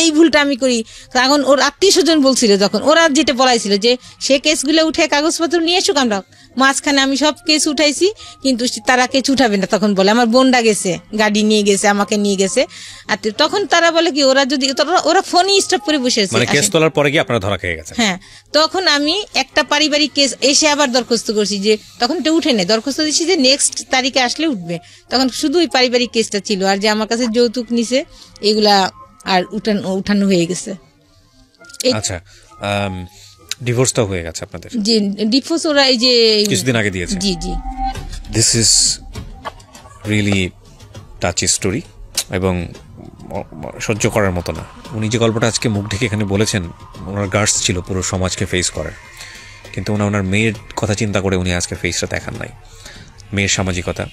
এই ভুলটা আমি করি। এখন ওর আত্মীয় স্বজন বলছিল, যখন ওরা যেটা বলাইছিল যে সে কেসগুলো উঠে কাগজপত্র নিয়ে এসুক, আমরা মাঝখানে আমি সব কেস উঠাইছি, কিন্তু তারা কেস উঠাবে না। তখন বলে আমার বোনটা গেছে, গাড়ি নিয়ে গেছে, আমাকে নিয়ে গেছে। আর তখন তারা বলে কি ওরা যদি ওরা ফোনই স্টপ করে বসে আছে, মানে কেস তোলার পরে কি আপনারা ধরা খেয়ে গেছে? হ্যাঁ, তখন আমি একটা পারিবারিক কেস এসে আবার দরখাস্ত করছি, যে তখন এটা উঠে নেই, দরখাস্ত দিচ্ছি যে নেক্সট তারিখে আসলে উঠবে। তখন শুধু ওই পারিবারিক কেসটা ছিল, আর যে আমার কাছে যৌতুক নিছে এগুলা আর উঠানো হয়ে গেছে। আচ্ছা, ডিভোর্সটাও হয়ে গেছে আপনাদের? জি, ডিভোর্স ওরা এই যে কিছুদিন আগে দিয়েছে। জি জি। This is really touchy story এবং সহ্য করার মতো না। উনি যে গল্পটা আজকে মুখ ঢেকে এখানে বলেছেন, ওনার গার্ডস ছিল পুরো সমাজকে ফেস করার, কিন্তু ওনার মেয়ের কথা চিন্তা করে উনি আজকে ফেসটা দেখান নাই। মেয়ের সামাজিকতা,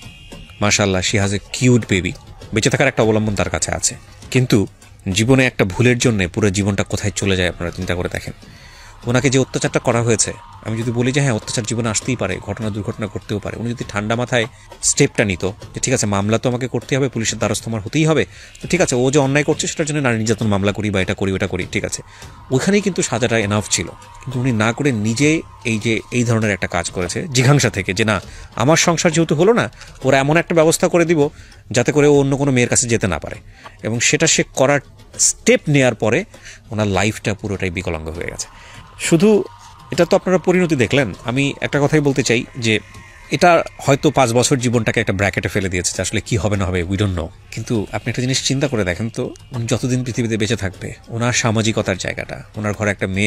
মাশাআল্লাহ, she has a cute baby, বেঁচে থাকার একটা অবলম্বন তার কাছে আছে। কিন্তু জীবনে একটা ভুলের জন্য পুরো জীবনটা কোথায় চলে যায় আপনারা চিন্তা করে দেখেন। ওনাকে যে অত্যাচারটা করা হয়েছে, আমি যদি বলি যে হ্যাঁ অত্যাচার জীবনে আসতেই পারে, ঘটনা দুর্ঘটনা ঘটতেও পারে, উনি যদি ঠান্ডা মাথায় স্টেপটা নিত যে ঠিক আছে মামলা তো আমাকে করতে হবে, পুলিশের দ্বারস্থ আমার হতেই হবে, তো ঠিক আছে ও যে অন্যায় করছে সেটার জন্য নারী নির্যাতন মামলা করি বা এটা করি ওটা করি, ঠিক আছে, ওইখানেই কিন্তু সাজাটা এনাফ ছিল। কিন্তু উনি না করে নিজে এই ধরনের একটা কাজ করেছে জিঘাংসা থেকে, যে না আমার সংসার যেহেতু হলো না, ওরা এমন একটা ব্যবস্থা করে দিব যাতে করে ও অন্য কোনো মেয়ের কাছে যেতে না পারে। এবং সেটা সে করার স্টেপ নেওয়ার পরে ওনার লাইফটা পুরোটাই বিকলাঙ্গ হয়ে গেছে। শুধু এটা তো আপনারা পরিণতি দেখলেন, আমি একটা কথাই বলতে চাই যে এটা হয়তো 5 বছর জীবনটাকে একটা ব্র্যাকেটে ফেলে দিয়েছে, আসলে কি হবে না হবে উই ডোন্ট নো। কিন্তু আপনি একটা জিনিস চিন্তা করে দেখেন তো, যতদিন পৃথিবীতে বেঁচে থাকবে, ওনার সামাজিকতার জায়গাটা, ওনার ঘরে একটা মেয়ে